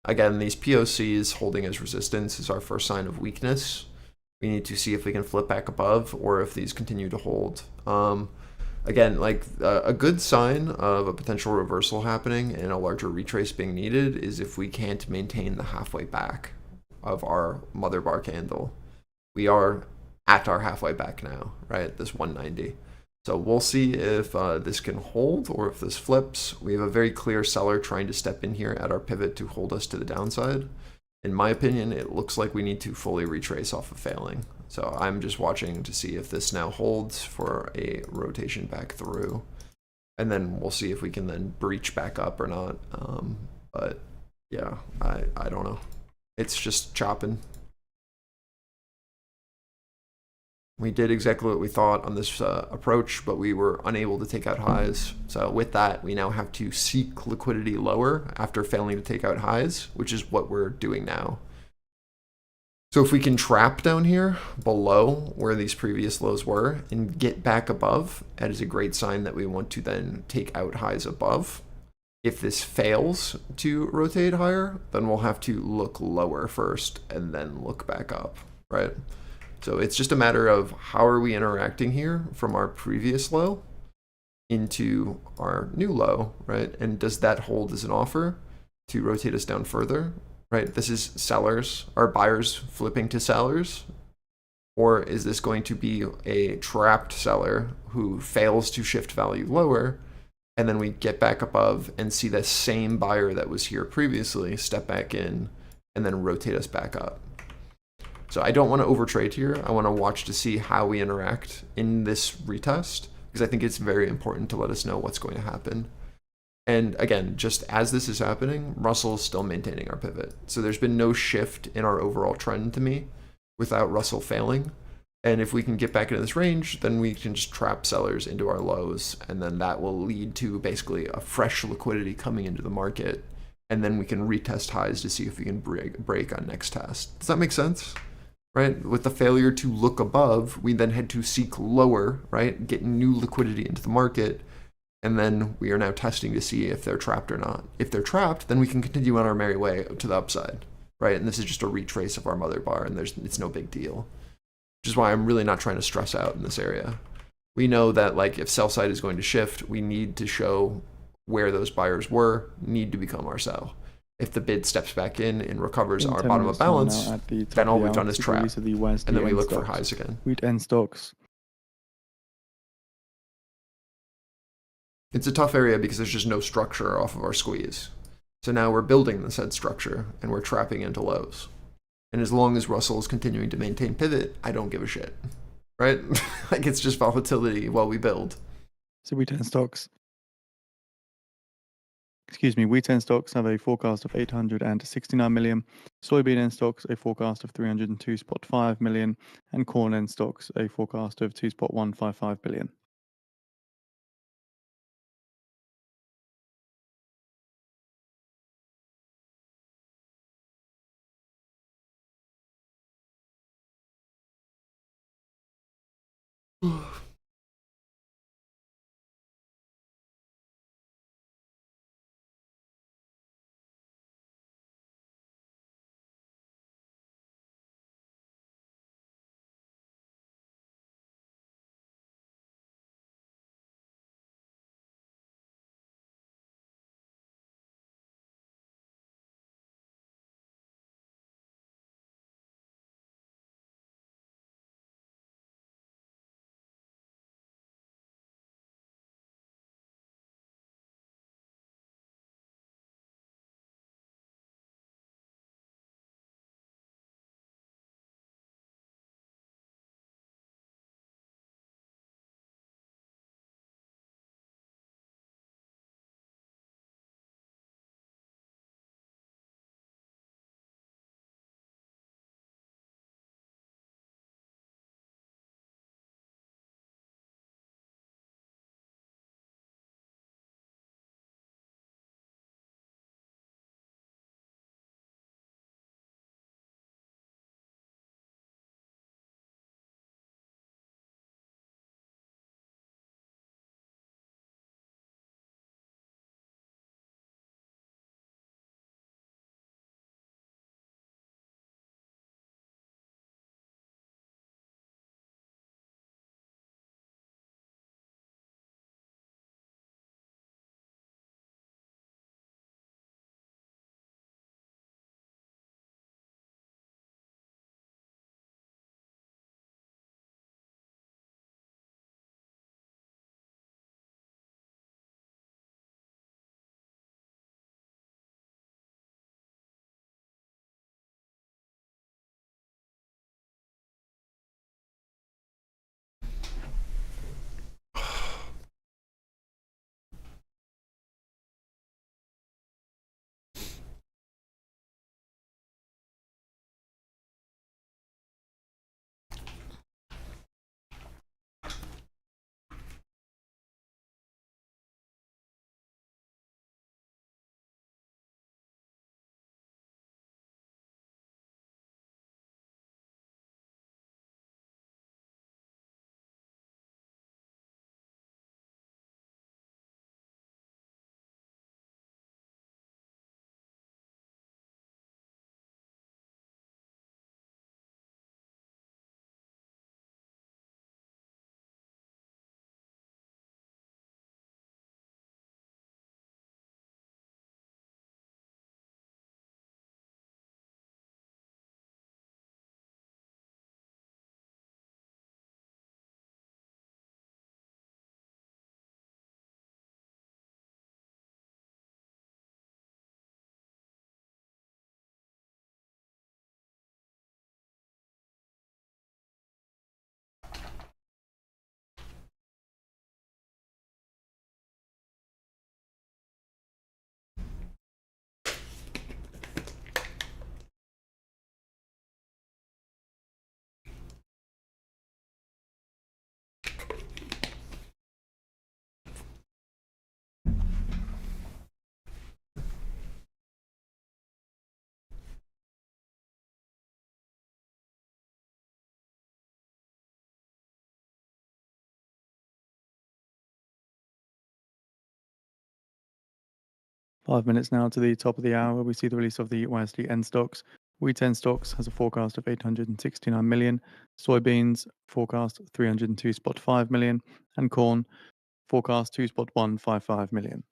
B: Again, these POCs holding as resistance is our first sign of weakness. We need to see if we can flip back above or if these continue to hold. Again, like a good sign of a potential reversal happening and a larger retrace being needed is if we can't maintain the halfway back of our mother bar candle. We are at our halfway back now, right? This 190. So we'll see if this can hold or if this flips. We have a very clear seller trying to step in here at our pivot to hold us to the downside. In my opinion, it looks like we need to fully retrace off of failing. So I'm just watching to see if this now holds for a rotation back through. And then we'll see if we can then breach back up or not. But yeah, I don't know. It's just chopping. We did exactly what we thought on this approach, but we were unable to take out highs. So with that, we now have to seek liquidity lower after failing to take out highs, which is what we're doing now. So if we can trap down here below where these previous lows were and get back above, that is a great sign that we want to then take out highs above. If this fails to rotate higher, then we'll have to look lower first and then look back up, right? So it's just a matter of how are we interacting here from our previous low into our new low, right? And does that hold as an offer to rotate us down further, right? This is sellers, our buyers flipping to sellers, or is this going to be a trapped seller who fails to shift value lower, and then we get back above and see the same buyer that was here previously step back in and then rotate us back up? So I don't want to overtrade here. I want to watch to see how we interact in this retest, because I think it's very important to let us know what's going to happen. And again, just as this is happening, Russell is still maintaining our pivot. So there's been no shift in our overall trend to me without Russell failing. And if we can get back into this range, then we can just trap sellers into our lows. And then that will lead to basically a fresh liquidity coming into the market. And then we can retest highs to see if we can break on next test. Does that make sense? Right? With the failure to look above, we then had to seek lower, right? Get new liquidity into the market. And then we are now testing to see if they're trapped or not. If they're trapped, then we can continue on our merry way to the upside, right? And this is just a retrace of our mother bar, and it's no big deal. Which is why I'm really not trying to stress out in this area. We know that like if sell side is going to shift, we need to show where those buyers were, need to become our sell. If the bid steps back in and recovers our bottom of balance, then all we've done is trap. And then we look for highs again.
A: Wheat end stocks.
B: It's a tough area because there's just no structure off of our squeeze. So now we're building the said structure and we're trapping into lows. And as long as Russell is continuing to maintain pivot, I don't give a shit, right? Like it's just volatility while we build.
A: So wheat end stocks. Wheat end stocks have a forecast of 869 million, soybean end stocks a forecast of 302.5 million, and corn end stocks a forecast of 2.155 billion. 5 minutes now to the top of the hour, we see the release of the YSDN stocks. Wheat-10 stocks has a forecast of 869 million, soybeans forecast 302.5 million, and corn forecast 2.155 million.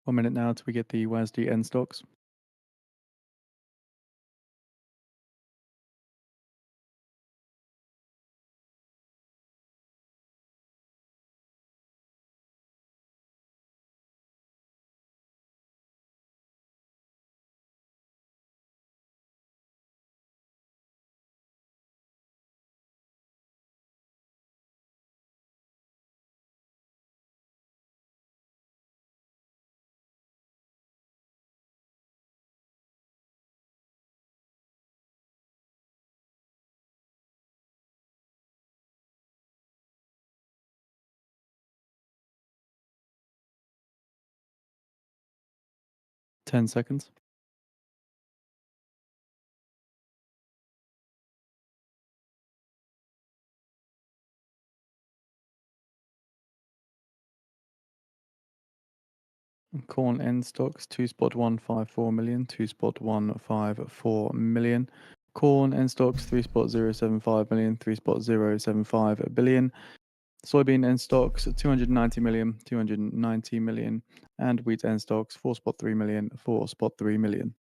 A: One minute now till we get the YSDN stocks. Ten seconds. Corn end stocks 2.154 million, 2.154 million. Corn end stocks 3.075 million, 3.075 billion. Soybean end stocks 290 million, 290 million, and wheat end stocks 4.3 million, 4.3 million.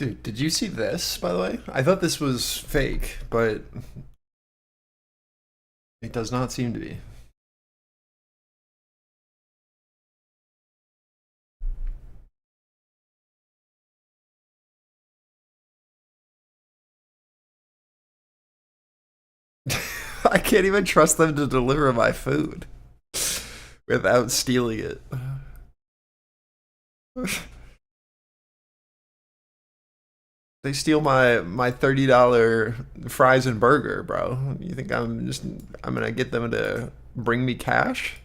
B: Dude, did you see this, by the way? I thought this was fake, but it does not seem to be. I can't even trust them to deliver my food without stealing it. They steal my $30 fries and burger, bro. You think I'm gonna get them to bring me cash?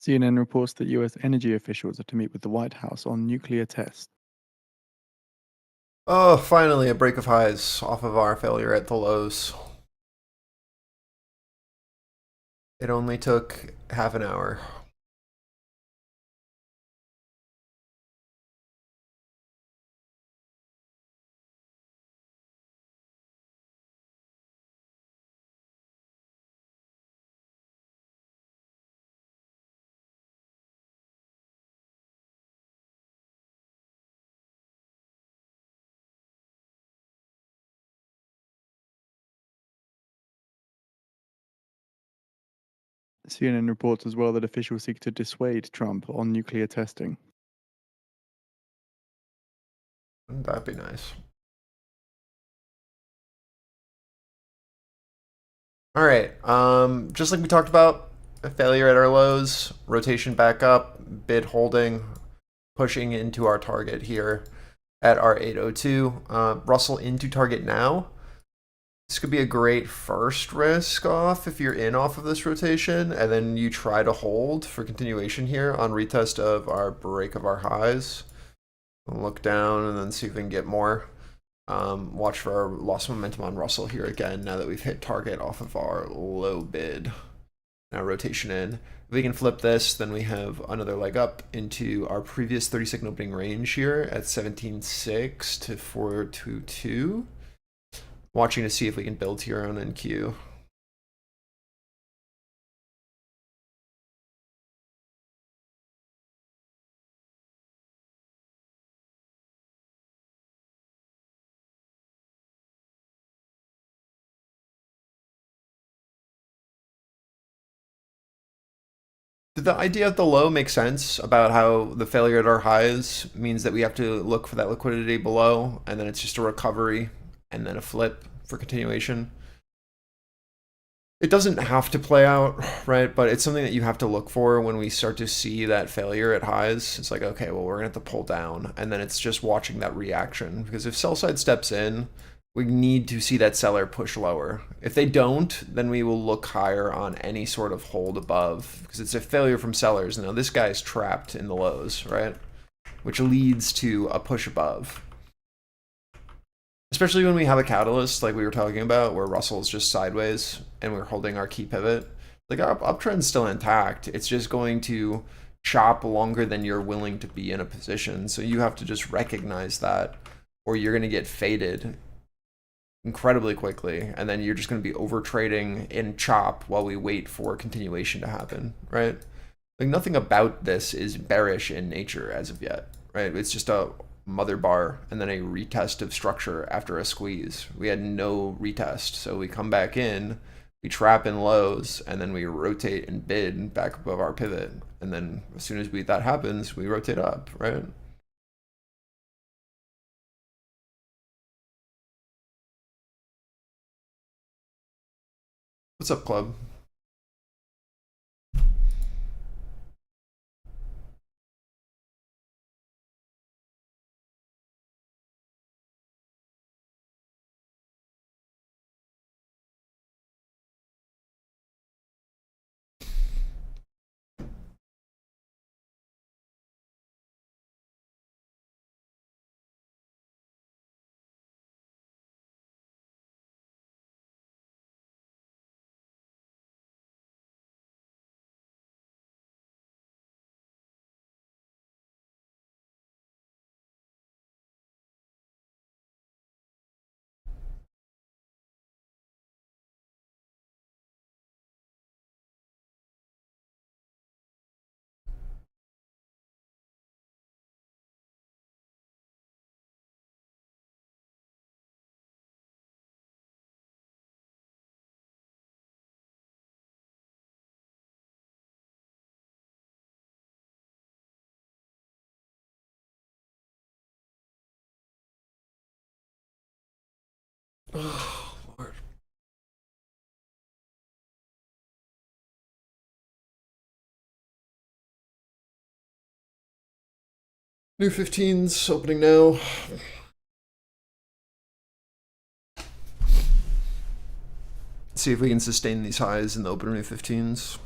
A: CNN reports that US energy officials are to meet with the White House on nuclear tests.
B: Oh, finally a break of highs off of our failure at the lows. It only took half an hour.
A: CNN reports as well that officials seek to dissuade Trump on nuclear testing.
B: That'd be nice. All right. Just like we talked about, a failure at our lows, rotation back up, bid holding, pushing into our target here at our 802. Russell into target now. This could be a great first risk off if you're in off of this rotation, and then you try to hold for continuation here on retest of our break of our highs. Look down and then see if we can get more. Watch for our lost momentum on Russell here again now that we've hit target off of our low bid. Now rotation in. If we can flip this, then we have another leg up into our previous 30-second opening range here at 17.6 to 422. Watching to see if we can build here on NQ. Did the idea of the low make sense about how the failure at our highs means that we have to look for that liquidity below, and then it's just a recovery and then a flip for continuation? It doesn't have to play out, right? But it's something that you have to look for when we start to see that failure at highs. It's like, okay, well, we're gonna have to pull down, and then it's just watching that reaction, because if sell side steps in, we need to see that seller push lower. If they don't, then we will look higher on any sort of hold above, because it's a failure from sellers. Now this guy is trapped in the lows, right? Which leads to a push above. Especially when we have a catalyst like we were talking about, where Russell's just sideways and we're holding our key pivot. Like our uptrend's still intact. It's just going to chop longer than you're willing to be in a position. So you have to just recognize that, or you're going to get faded incredibly quickly, and then you're just going to be over trading in chop while we wait for continuation to happen, right? Like nothing about this is bearish in nature as of yet, right? It's just a mother bar and then a retest of structure after a squeeze. We had no retest, so we come back in, we trap in lows, and then we rotate and bid back above our pivot, and then as soon as that happens, we rotate up, right? What's up, club? Oh, Lord. New 15s opening now. See if we can sustain these highs in the open new 15s.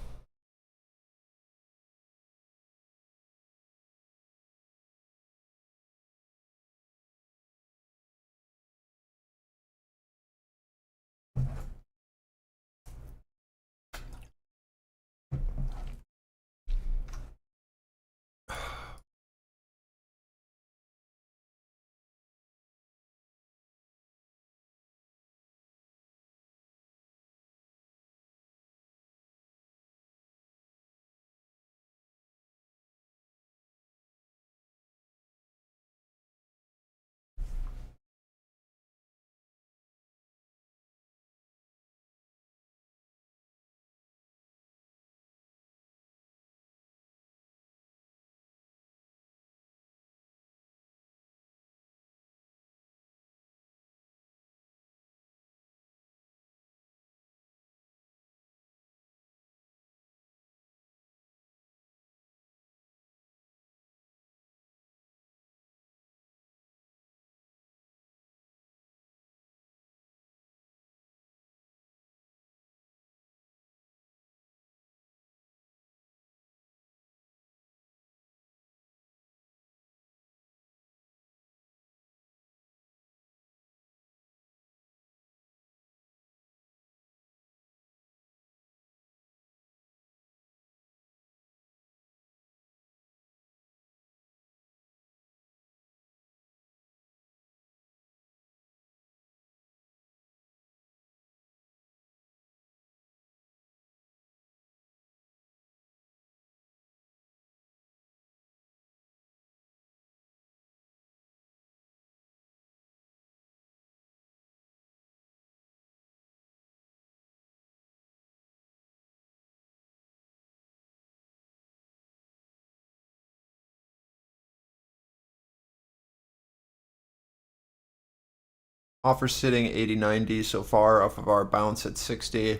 B: Offer sitting 80-90 so far off of our bounce at 60.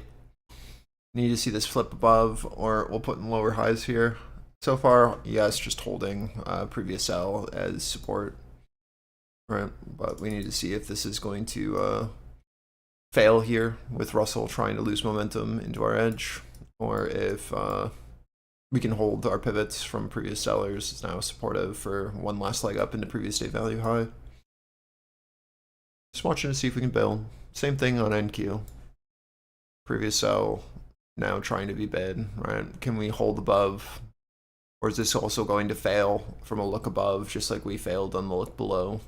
B: Need to see this flip above, or we'll put in lower highs here. So far, yes, just holding previous sell as support. Right, but we need to see if this is going to fail here with Russell trying to lose momentum into our edge, or if we can hold our pivots from previous sellers. It's now supportive for one last leg up into previous day value high. Just watching to see if we can build. Same thing on NQ. Previous sell, now trying to be bid, right? Can we hold above? Or is this also going to fail from a look above, just like we failed on the look below?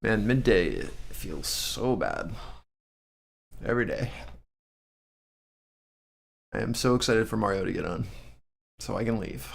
B: Man, midday feels so bad. Every day. I am so excited for Mario to get on, so I can leave.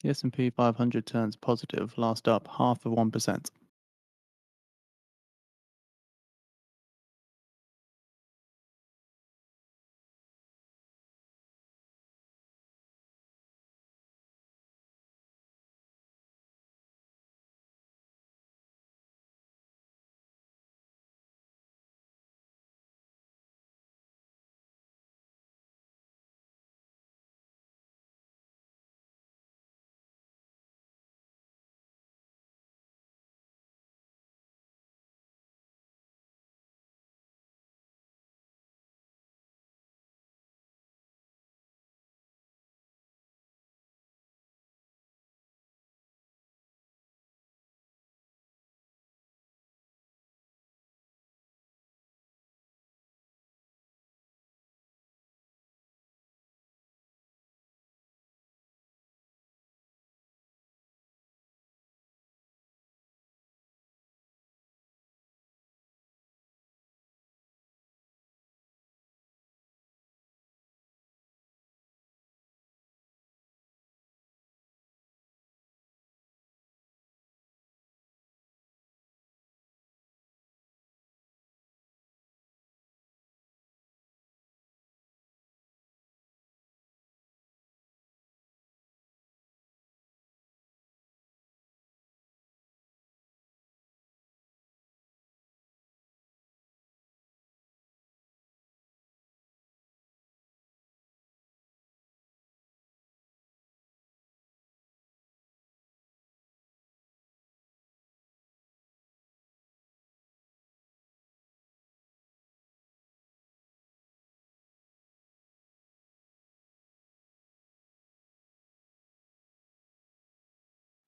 A: The S&P 500 turns positive, last up 0.5%.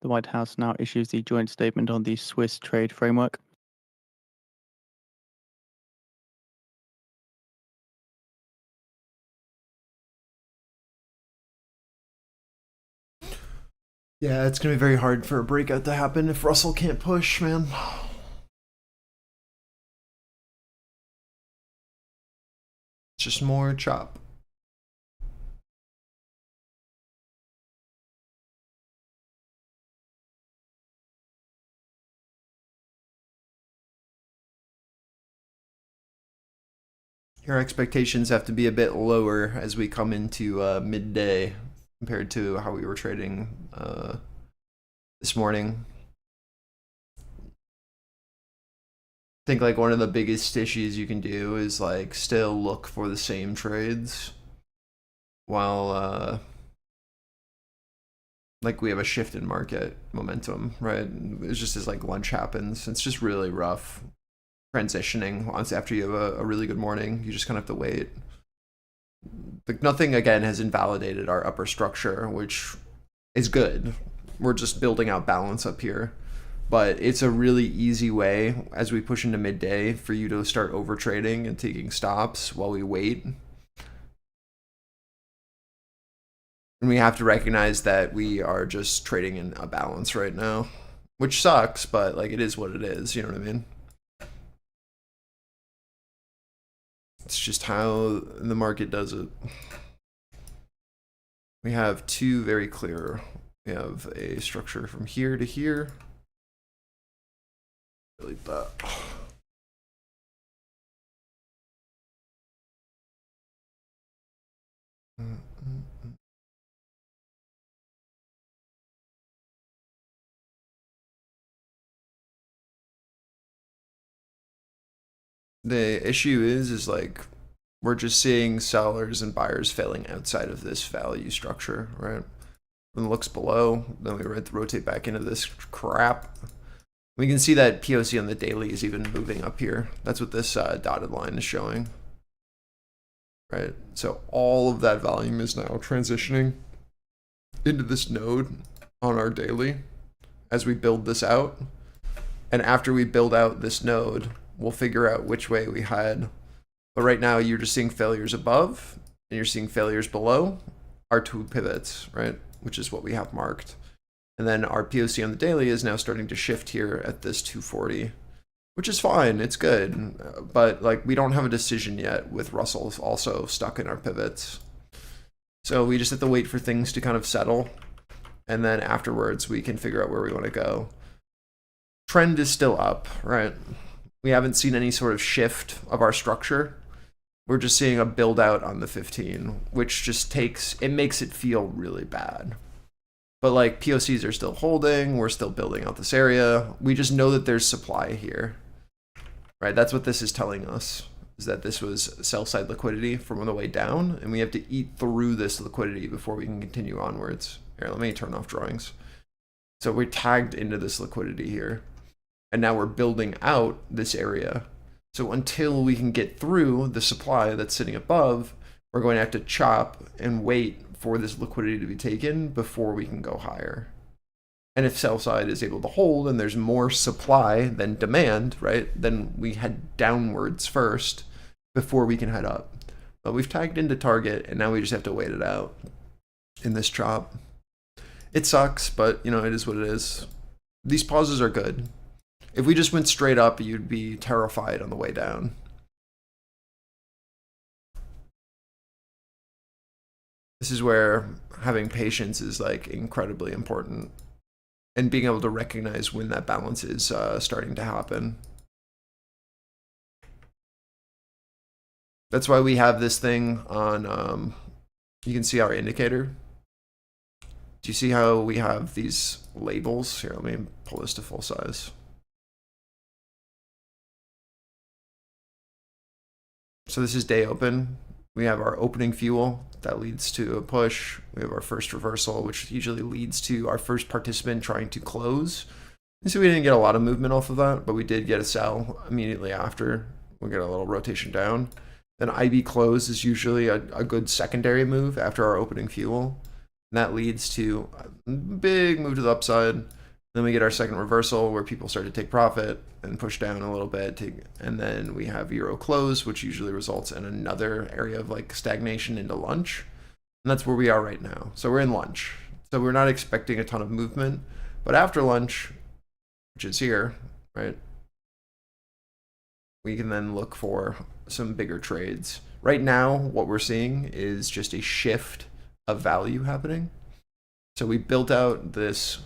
A: The White House now issues the joint statement on the Swiss trade framework.
B: Yeah, it's going to be very hard for a breakout to happen if Russell can't push, man. It's just more chop. Your expectations have to be a bit lower as we come into midday compared to how we were trading this morning. I think like one of the biggest issues you can do is like still look for the same trades while like we have a shift in market momentum, right? It's just as like lunch happens. It's just really rough transitioning once after you have a really good morning. You just kind of have to wait. Like nothing again has invalidated our upper structure, which is good. We're just building out balance up here. But it's a really easy way as we push into midday for you to start over trading and taking stops while we wait. And we have to recognize that we are just trading in a balance right now, which sucks, but like it is what it is, you know what I mean? It's just how the market does it. We have two very clear. We have a structure from here to here. Delete that. The issue is like we're just seeing sellers and buyers failing outside of this value structure, right? When it looks below, then we rotate back into this crap. We can see that POC on the daily is even moving up here. That's what this dotted line is showing, right? So all of that volume is now transitioning into this node on our daily as we build this out. And after we build out this node, we'll figure out which way we head. But right now you're just seeing failures above and you're seeing failures below our two pivots, right? Which is what we have marked. And then our POC on the daily is now starting to shift here at this 240, which is fine. It's good. But like we don't have a decision yet with Russell also stuck in our pivots. So we just have to wait for things to kind of settle. and then afterwards we can figure out where we want to go. Trend is still up, right? We haven't seen any sort of shift of our structure. We're just seeing a build out on the 15, which just makes it feel really bad. But like POCs are still holding, we're still building out this area. We just know that there's supply here, right? That's what this is telling us, is that this was sell side liquidity from on the way down, and we have to eat through this liquidity before we can continue onwards. Here, let me turn off drawings. So we're tagged into this liquidity here, and now we're building out this area. So until we can get through the supply that's sitting above, we're going to have to chop and wait for this liquidity to be taken before we can go higher. And if sell side is able to hold and there's more supply than demand, right, then we head downwards first before we can head up. But we've tagged into target, and now we just have to wait it out in this chop. It sucks, but you know, it is what it is. These pauses are good. If we just went straight up, you'd be terrified on the way down. This is where having patience is like incredibly important, and being able to recognize when that balance is starting to happen. That's why we have this thing on, you can see our indicator. Do you see how we have these labels? Here, let me pull this to full size. So this is day open. We have our opening fuel that leads to a push. We have our first reversal, which usually leads to our first participant trying to close. And so we didn't get a lot of movement off of that, but we did get a sell immediately after. We get a little rotation down. Then IB close is usually a good secondary move after our opening fuel. And that leads to a big move to the upside. Then we get our second reversal where people start to take profit and push down a little bit. And then we have Euro close, which usually results in another area of like stagnation into lunch. And that's where we are right now. So we're in lunch. So we're not expecting a ton of movement. But after lunch, which is here, right, we can then look for some bigger trades. Right now, what we're seeing is just a shift of value happening. So we built out this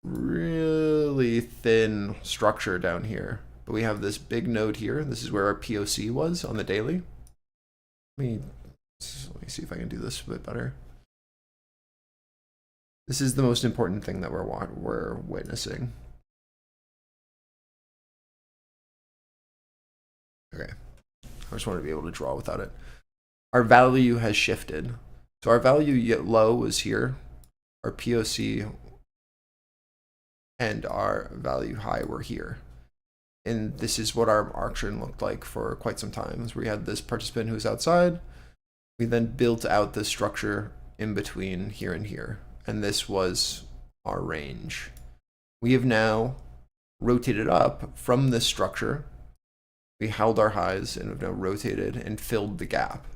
B: really thin structure down here, but we have this big node here. This is where our POC was on the daily. Let me see if I can do this a bit better. This is the most important thing that we're witnessing. Okay, I just want to be able to draw without it. Our value has shifted. So our value yet low was here. Our POC and our value high were here. And this is what our auction looked like for quite some time. We had this participant who was outside. We then built out the structure in between here and here. And this was our range. We have now rotated up from this structure. We held our highs and have now rotated and filled the gap.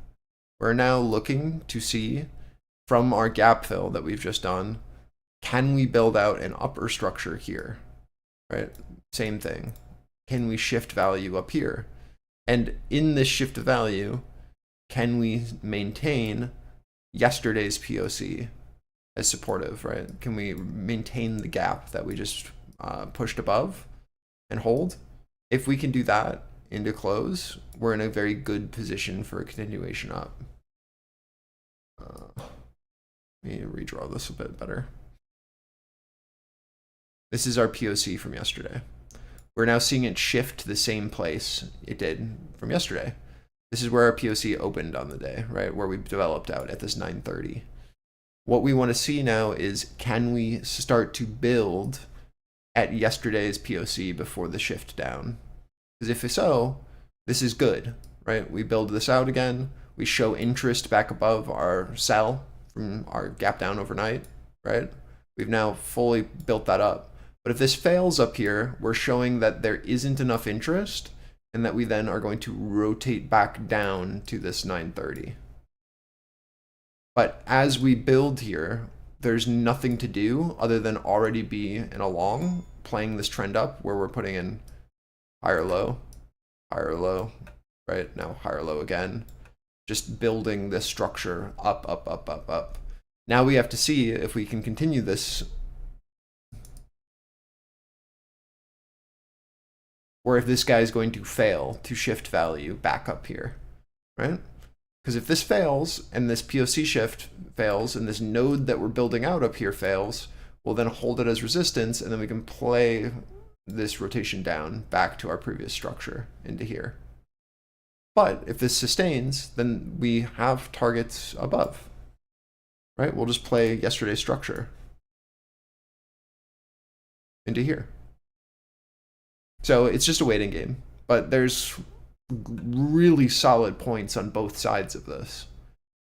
B: We're now looking to see from our gap fill that we've just done, can we build out an upper structure here, right? Same thing. Can we shift value up here? And in this shift of value, can we maintain yesterday's POC as supportive, right? Can we maintain the gap that we just pushed above and hold? If we can do that into close, we're in a very good position for a continuation up. Let me redraw this a bit better. This is our POC from yesterday. We're now seeing it shift to the same place it did from yesterday. This is where our POC opened on the day, right? Where we developed out at this 930. What we want to see now is, can we start to build at yesterday's POC before the shift down? Because if so, this is good, right? We build this out again. We show interest back above our sell from our gap down overnight, right? We've now fully built that up. But if this fails up here, we're showing that there isn't enough interest and that we then are going to rotate back down to this 930. But as we build here, there's nothing to do other than already be in a long, playing this trend up where we're putting in higher low, right? Now higher low again. Just building this structure up, up, up, up, up. Now we have to see if we can continue this, or if this guy is going to fail to shift value back up here, right? Because if this fails, and this POC shift fails, and this node that we're building out up here fails, we'll then hold it as resistance, and then we can play this rotation down back to our previous structure into here. But if this sustains, then we have targets above, right? We'll just play yesterday's structure into here. So it's just a waiting game, but there's really solid points on both sides of this.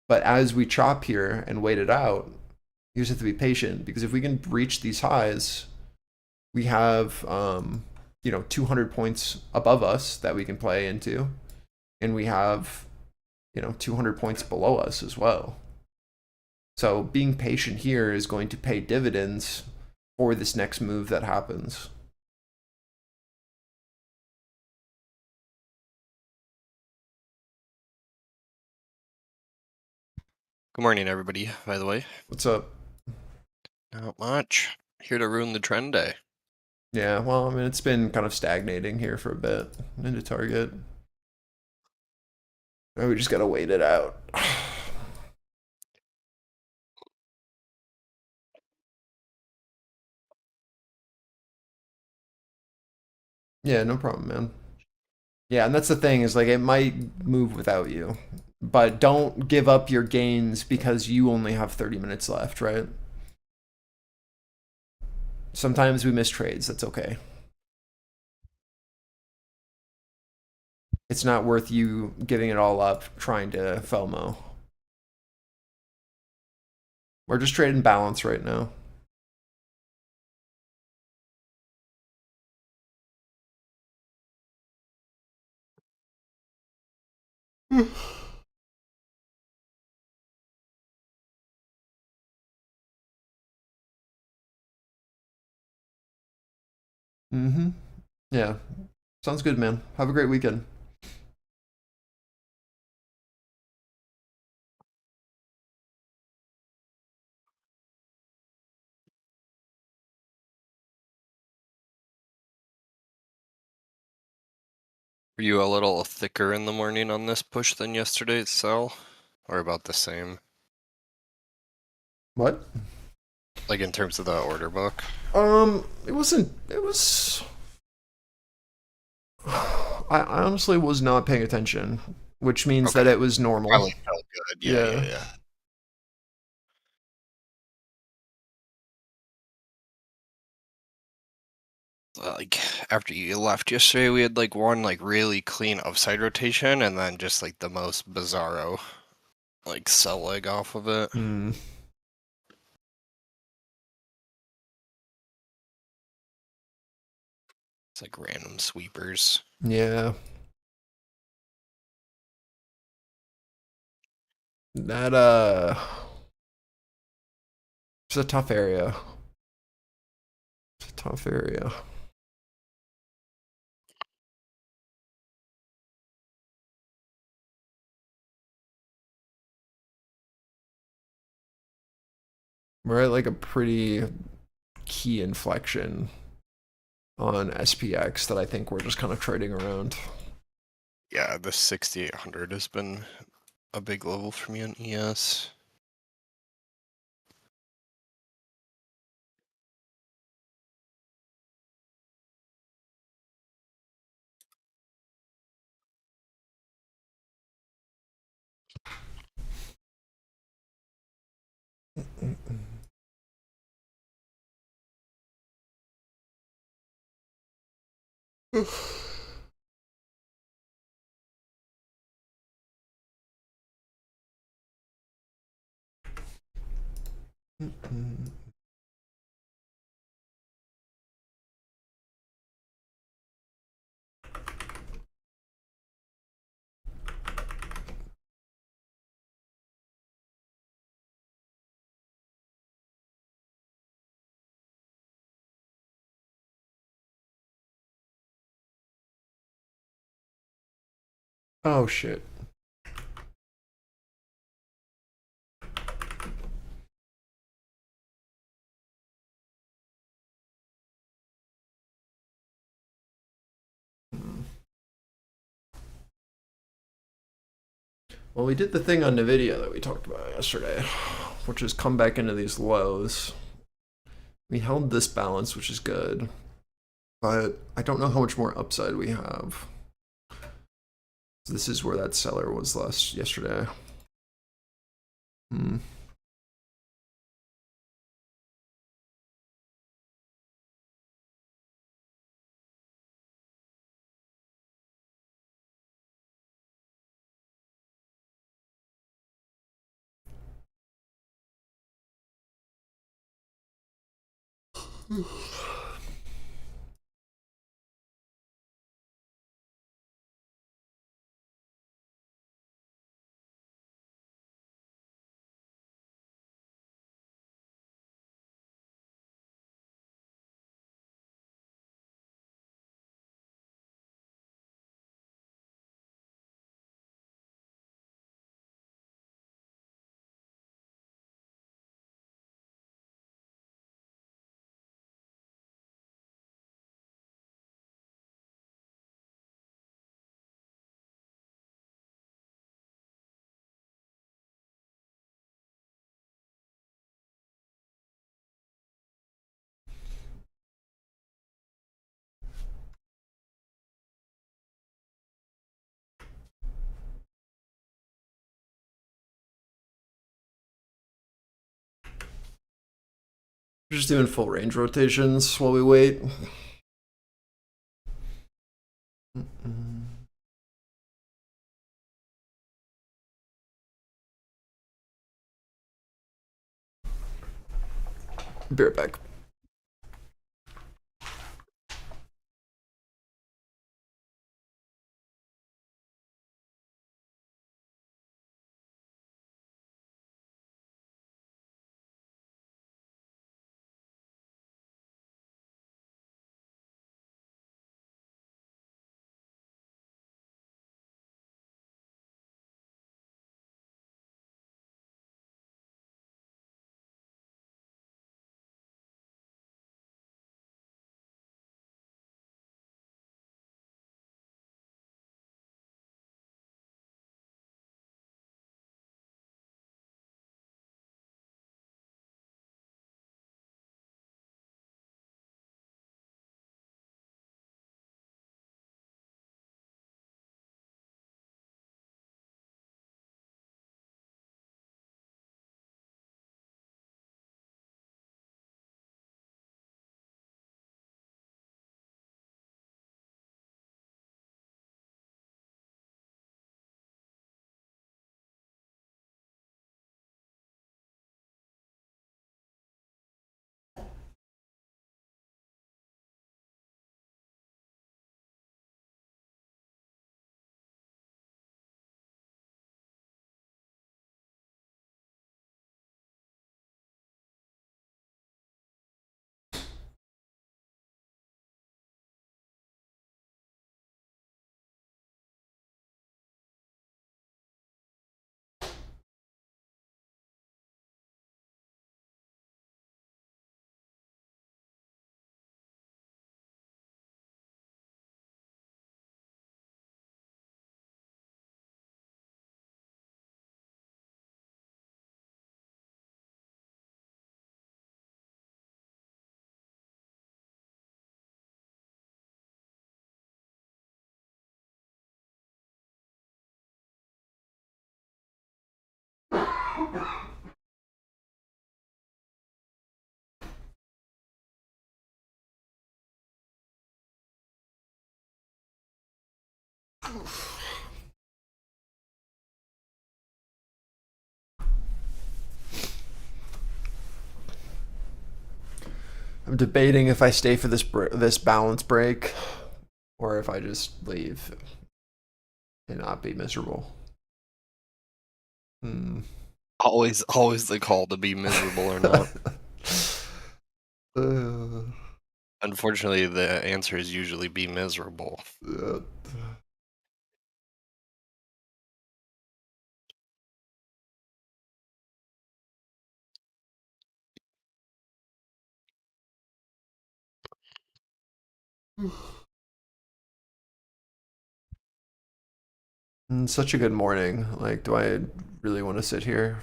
B: But as we chop here and wait it out, you just have to be patient, because if we can breach these highs, we have 200 points above us that we can play into, and we have 200 points below us as well. So being patient here is going to pay dividends for this next move that happens.
D: Good morning, everybody, by the way.
B: What's up?
D: Not much. Here to ruin the trend day.
B: Yeah, well, I mean, it's been kind of stagnating here for a bit into target. We just gotta wait it out. Yeah, no problem, man. Yeah, and that's the thing, is like, it might move without you, but don't give up your gains because you only have 30 minutes left, right? Sometimes we miss trades, that's okay. It's not worth you giving it all up trying to FOMO. We're just trading balance right now. Yeah. Sounds good, man. Have a great weekend.
D: Were you a little thicker in the morning on this push than yesterday's sell? Or about the same?
B: What?
D: Like in terms of the order book?
B: It was... I honestly was not paying attention, which means that it was normal.
D: Probably felt good. Yeah. Like after you left yesterday, we had like one like really clean upside rotation, and then just like the most bizarro like sell leg off of it. It's like random sweepers.
B: Yeah. That it's a tough area. It's a tough area. We're at like a pretty key inflection on SPX that I think we're just kind of trading around.
D: Yeah, the 6800 has been a big level for me on ES.
B: Oh shit. Well, we did the thing on NVIDIA that we talked about yesterday, which is come back into these lows. We held this balance, which is good, but I don't know how much more upside we have. This is where that seller was yesterday. We're just doing full range rotations while we wait. Be right back. I'm debating if I stay for this balance break or if I just leave and not be miserable.
D: Always the call to be miserable or not. Unfortunately, the answer is usually be miserable.
B: Such a good morning. Like, do I really want to sit here?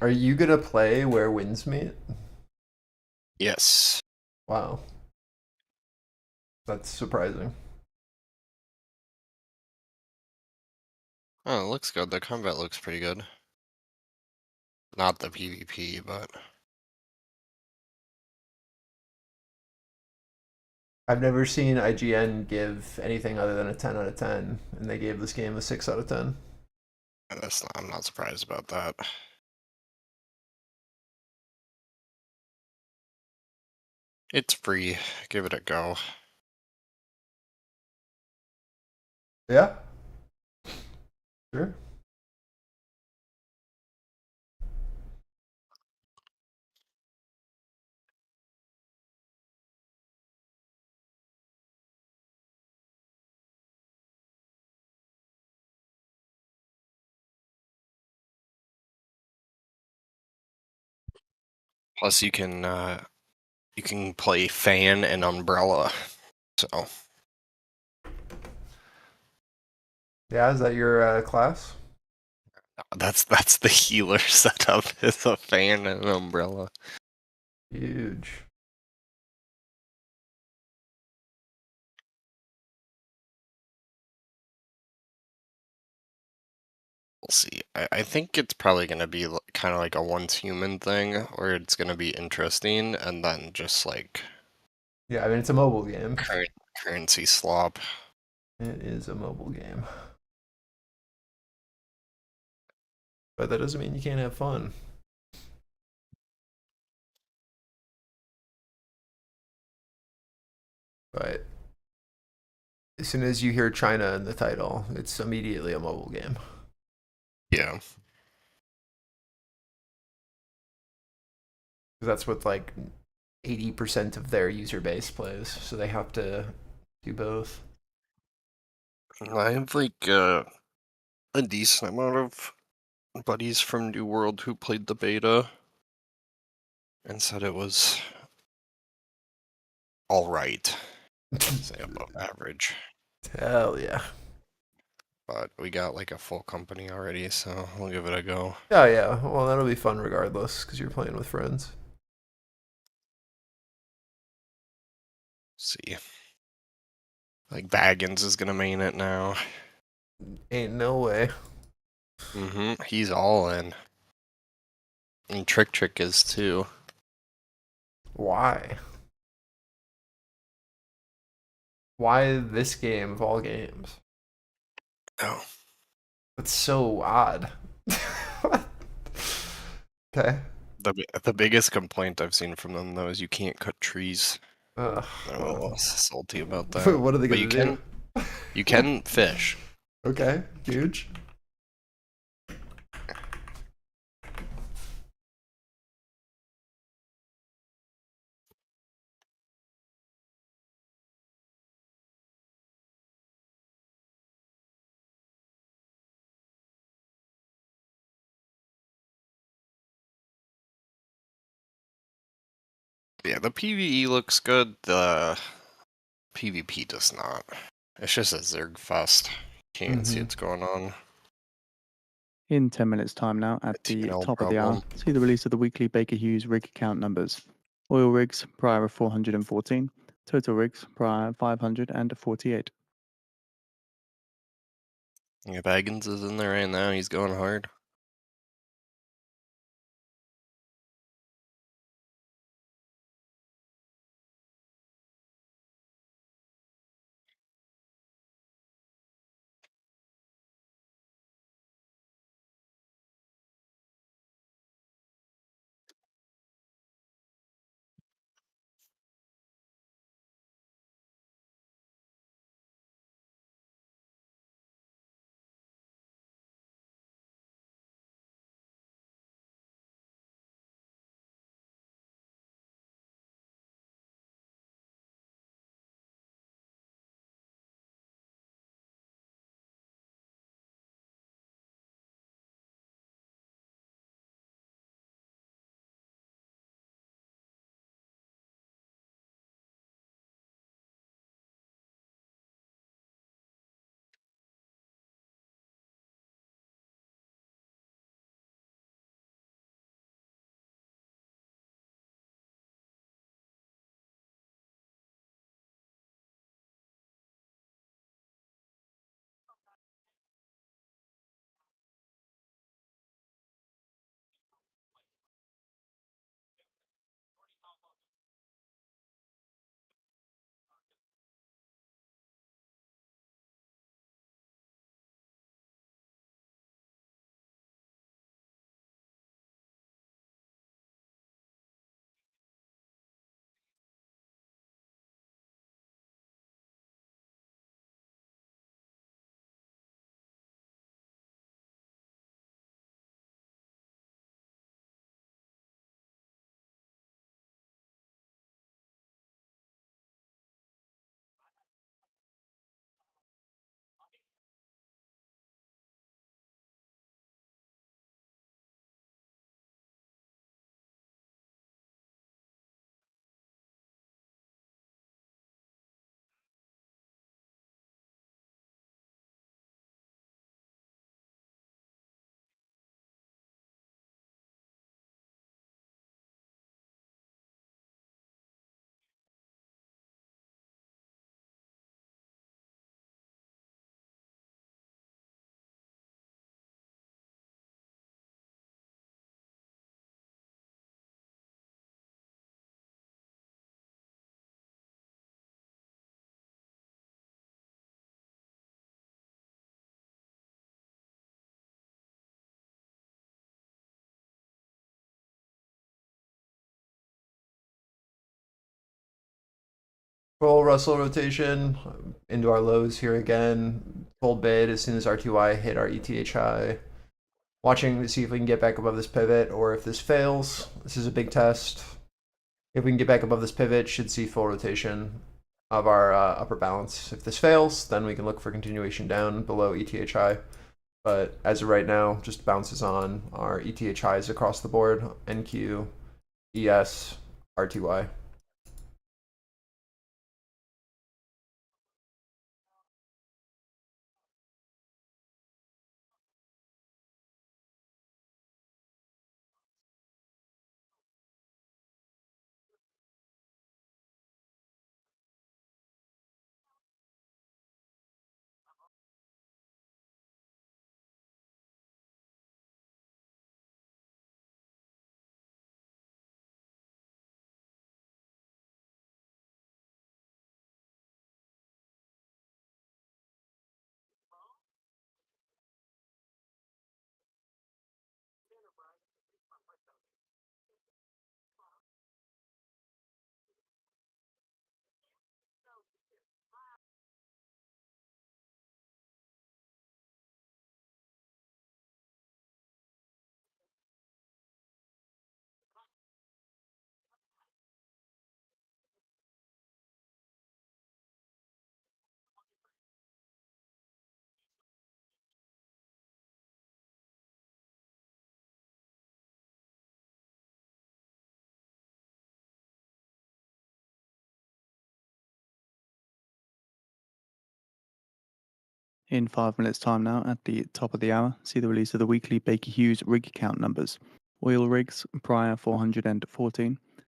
B: Are you gonna play where winds meet?
D: Yes.
B: Wow. That's surprising.
D: Oh, it looks good. The combat looks pretty good. Not the PvP, but
B: I've never seen IGN give anything other than a 10 out of 10, and they gave this game a 6 out of 10.
D: I'm not surprised about that. It's free. Give it a go.
B: Yeah? Sure.
D: Plus, you can play fan and umbrella. So
B: Yeah, is that your class?
D: that's the healer setup. Is a fan and an umbrella.
B: Huge.
D: We'll see. I think it's probably going to be kind of like a once human thing, where it's going to be interesting, and then just like
B: Yeah, I mean, it's a mobile game.
D: currency slop.
B: It is a mobile game. But that doesn't mean you can't have fun. But as soon as you hear China in the title, it's immediately a mobile game.
D: Yeah.
B: That's what like 80% of their user base plays, so they have to do both.
D: I have like a decent amount of buddies from New World who played the beta and said it was all right. Say above average.
B: Hell yeah.
D: But we got like a full company already, so we'll give it a go.
B: Oh yeah, well that'll be fun regardless, because you're playing with friends.
D: See. Like Baggins is gonna main it now.
B: Ain't no way.
D: He's all in. And Trick is too.
B: Why? Why this game of all games?
D: Oh,
B: That's so odd. Okay.
D: the biggest complaint I've seen from them though is you can't cut trees.
B: Ugh,
D: I'm a little salty about
B: what
D: that.
B: are they
D: But
B: gonna do?
D: You can fish.
B: Okay, huge.
D: Yeah, the PvE looks good. The PvP does not. It's just a Zerg fest. Can't even see what's going on.
A: In 10 minutes' time now, at
D: It's an
A: the
D: old
A: top of the hour,
D: problem.
A: see the release of the weekly Baker Hughes rig count numbers. Oil rigs prior of 414, total rigs prior 548.
D: Yeah, Baggins is in there right now. He's going hard.
B: Full Russell rotation into our lows here again. Full bid as soon as RTY hit our ETH high. Watching to see if we can get back above this pivot or if this fails. This is a big test. If we can get back above this pivot, should see full rotation of our upper balance. If this fails, then we can look for continuation down below ETH high. But as of right now, just bounces on our ETH highs across the board. NQ, ES, RTY.
A: In 5 minutes' time now, at the top of the hour, see the release of the weekly Baker Hughes rig count numbers. Oil rigs prior 414,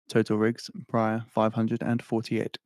A: total rigs prior 548.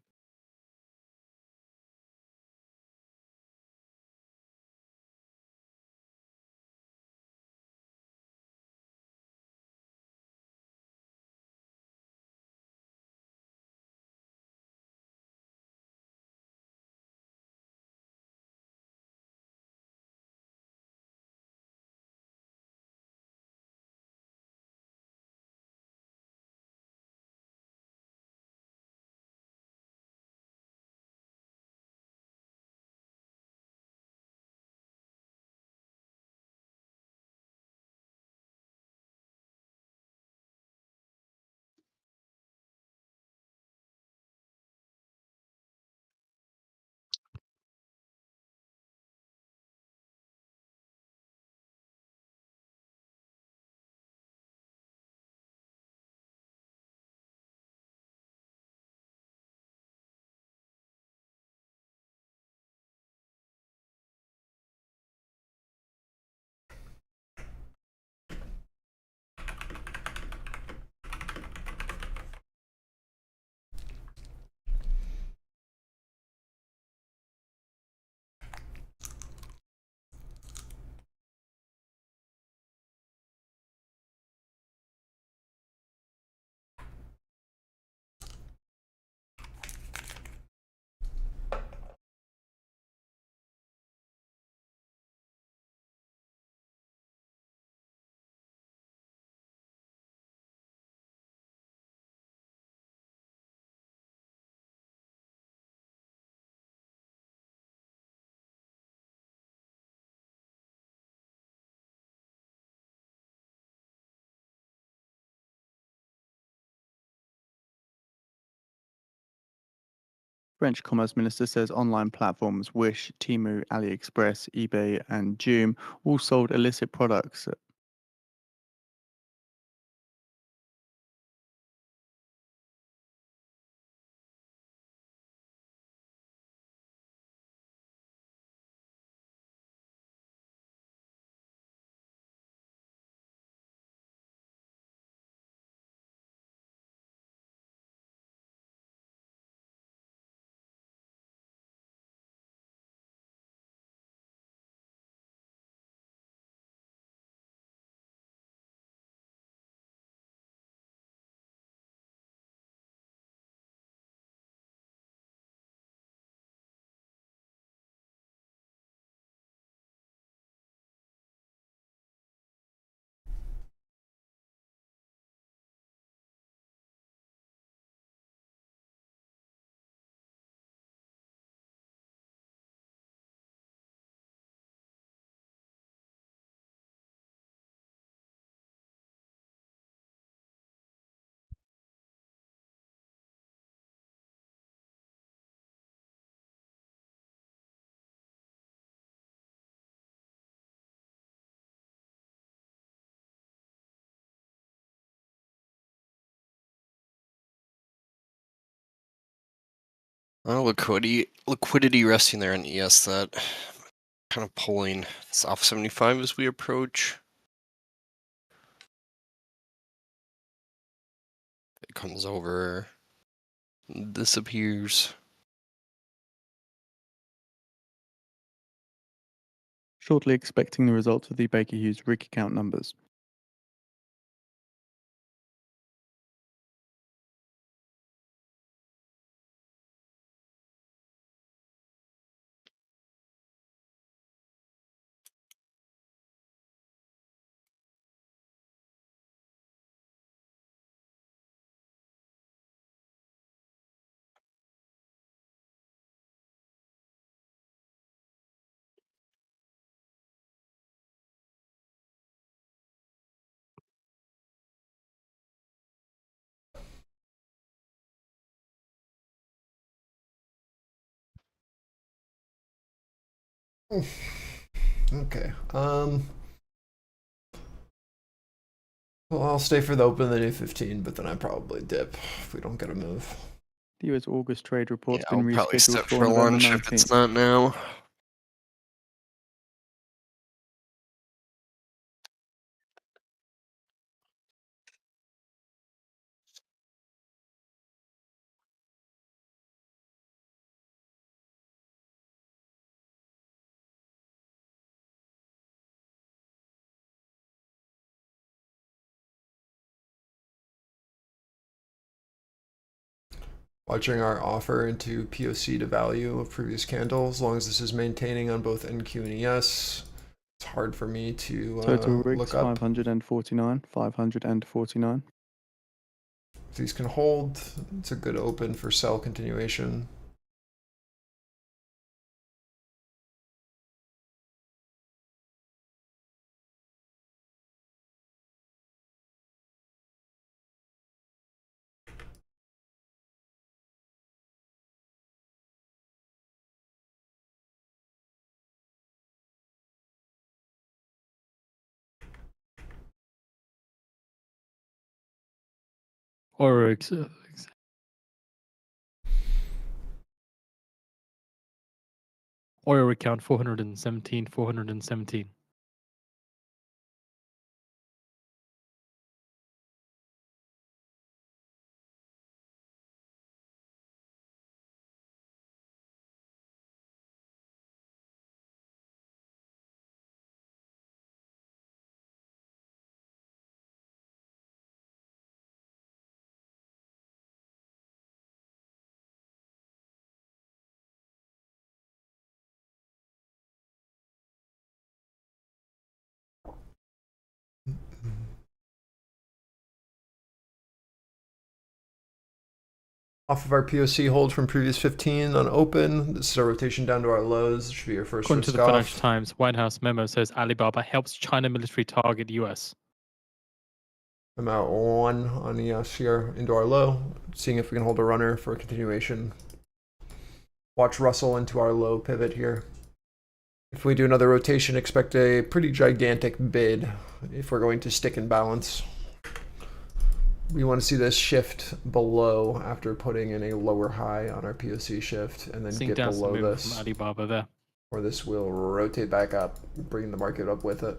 A: French Commerce Minister says online platforms Wish, Temu, AliExpress, eBay, and Joom all sold illicit products.
D: Well, liquidity resting there in ES, that kind of pulling. It's off 75 as we approach. It comes over, disappears.
A: Shortly expecting the results of the Baker Hughes rig count numbers.
B: Okay. Well, I'll stay for the open the new 15, but then I probably dip if we don't get a move.
A: The US August trade report's
D: I'll
A: been
D: probably
A: rescheduled
D: step
A: for
D: for
A: November
D: lunch if it's
A: 19th.
D: not now.
B: Watching our offer into POC to value of previous candle, as long as this is maintaining on both NQ and ES, it's hard for me to
A: Total rigs
B: look up.
A: 549, 549.
B: If these can hold, it's a good open for sell continuation.
C: Or oil account 417, 417.
B: Off of our POC hold from previous 15 on open. This is our rotation down to our lows. This should be our first
C: According to
B: risk
C: the Financial
B: off.
C: Times, White House memo says Alibaba helps China military target US.
B: I'm out 1 on ES here into our low, seeing if we can hold a runner for a continuation. Watch Russell into our low pivot here. If we do another rotation, expect a pretty gigantic bid if we're going to stick in balance. We want to see this shift below after putting in a lower high on our POC shift and then
C: Seeing
B: get
C: down some
B: below
C: movement
B: this.
C: from Alibaba there.
B: Or this will rotate back up, bringing the market up with it.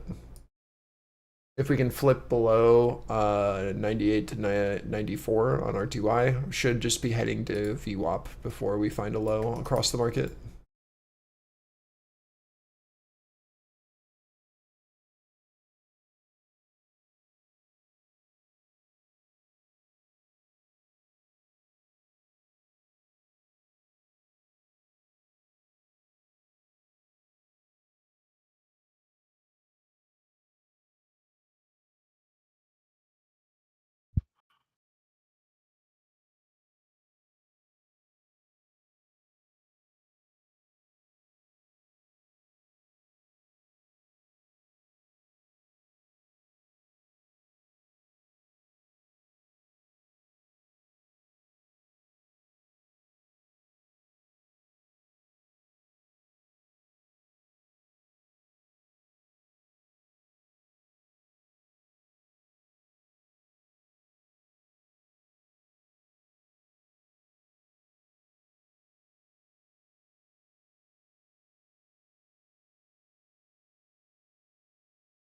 B: If we can flip below 98 to 94 on RTY, should just be heading to VWAP before we find a low across the market.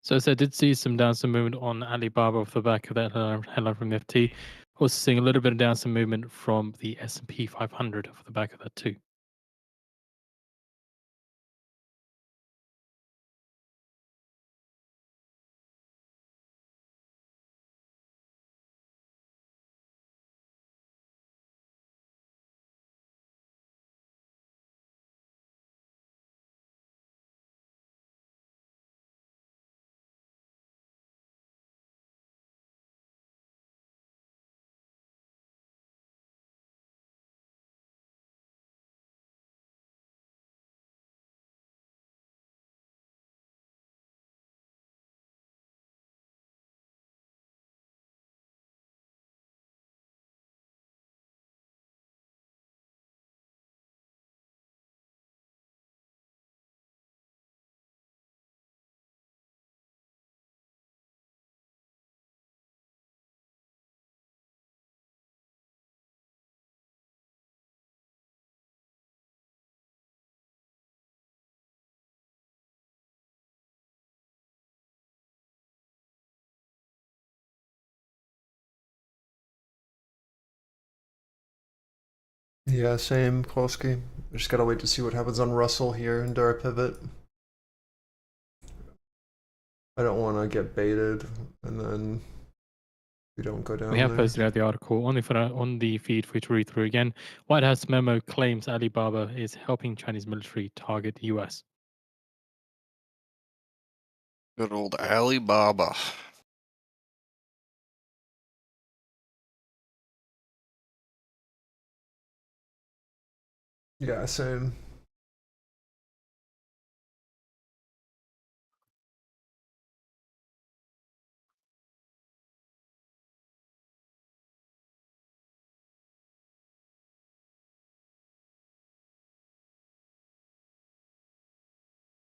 C: So I did see some downside movement on Alibaba off the back of that headline from the FT. Also seeing a little bit of downside movement from the S&P 500 off the back of that too.
B: Yeah, same, Kolsky. We just gotta wait to see what happens on Russell here into our pivot. I don't want to get baited and then We don't go down
C: We have
B: there.
C: posted out the article on the feed for you to read through again. White House memo claims Alibaba is helping Chinese military target US.
D: Good old Alibaba.
B: Yeah, same.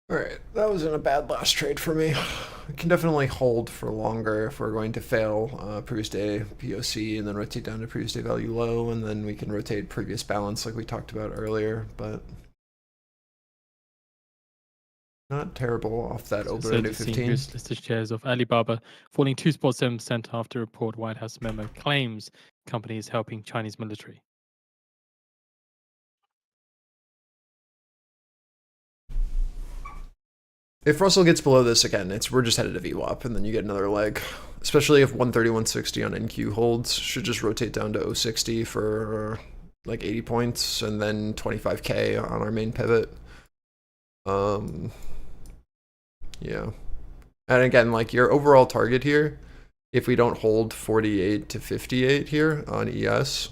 B: All right, that wasn't a bad last trade for me. I can definitely hold for longer if we're going to fail previous day POC and then rotate down to previous day value low, and then we can rotate previous balance like we talked about earlier, but not terrible off that open to 15.
C: Listed shares of Alibaba falling 2.7% after report White House memo claims company is helping Chinese military.
B: If Russell gets below this again, we're just headed to VWAP, and then you get another leg. Especially if 130, 160 on NQ holds, should just rotate down to 060 for like 80 points, and then 25k on our main pivot. Yeah. And again, like your overall target here, if we don't hold 48 to 58 here on ES,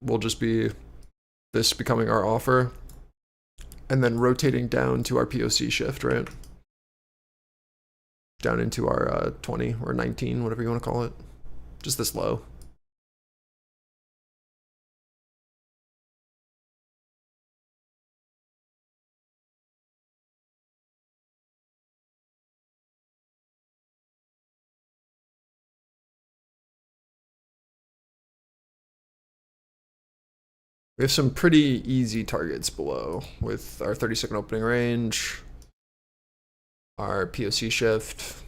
B: will just be this becoming our offer, and then rotating down to our POC shift, right? Down into our 20 or 19, whatever you want to call it. Just this low. We have some pretty easy targets below with our 30-second opening range, our POC shift,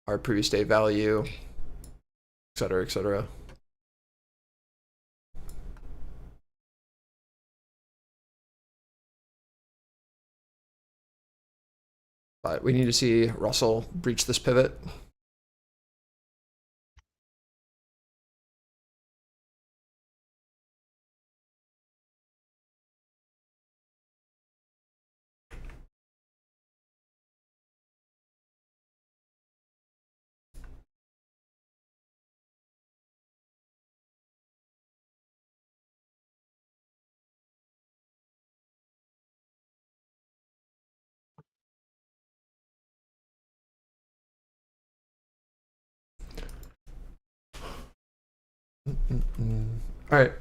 B: our previous day value, etc., etc. But we need to see Russell breach this pivot. All right.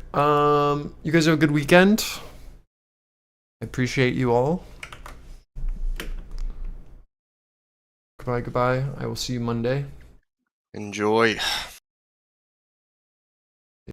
B: You guys have a good weekend. I appreciate you all. Goodbye, goodbye. I will see you Monday.
D: Enjoy.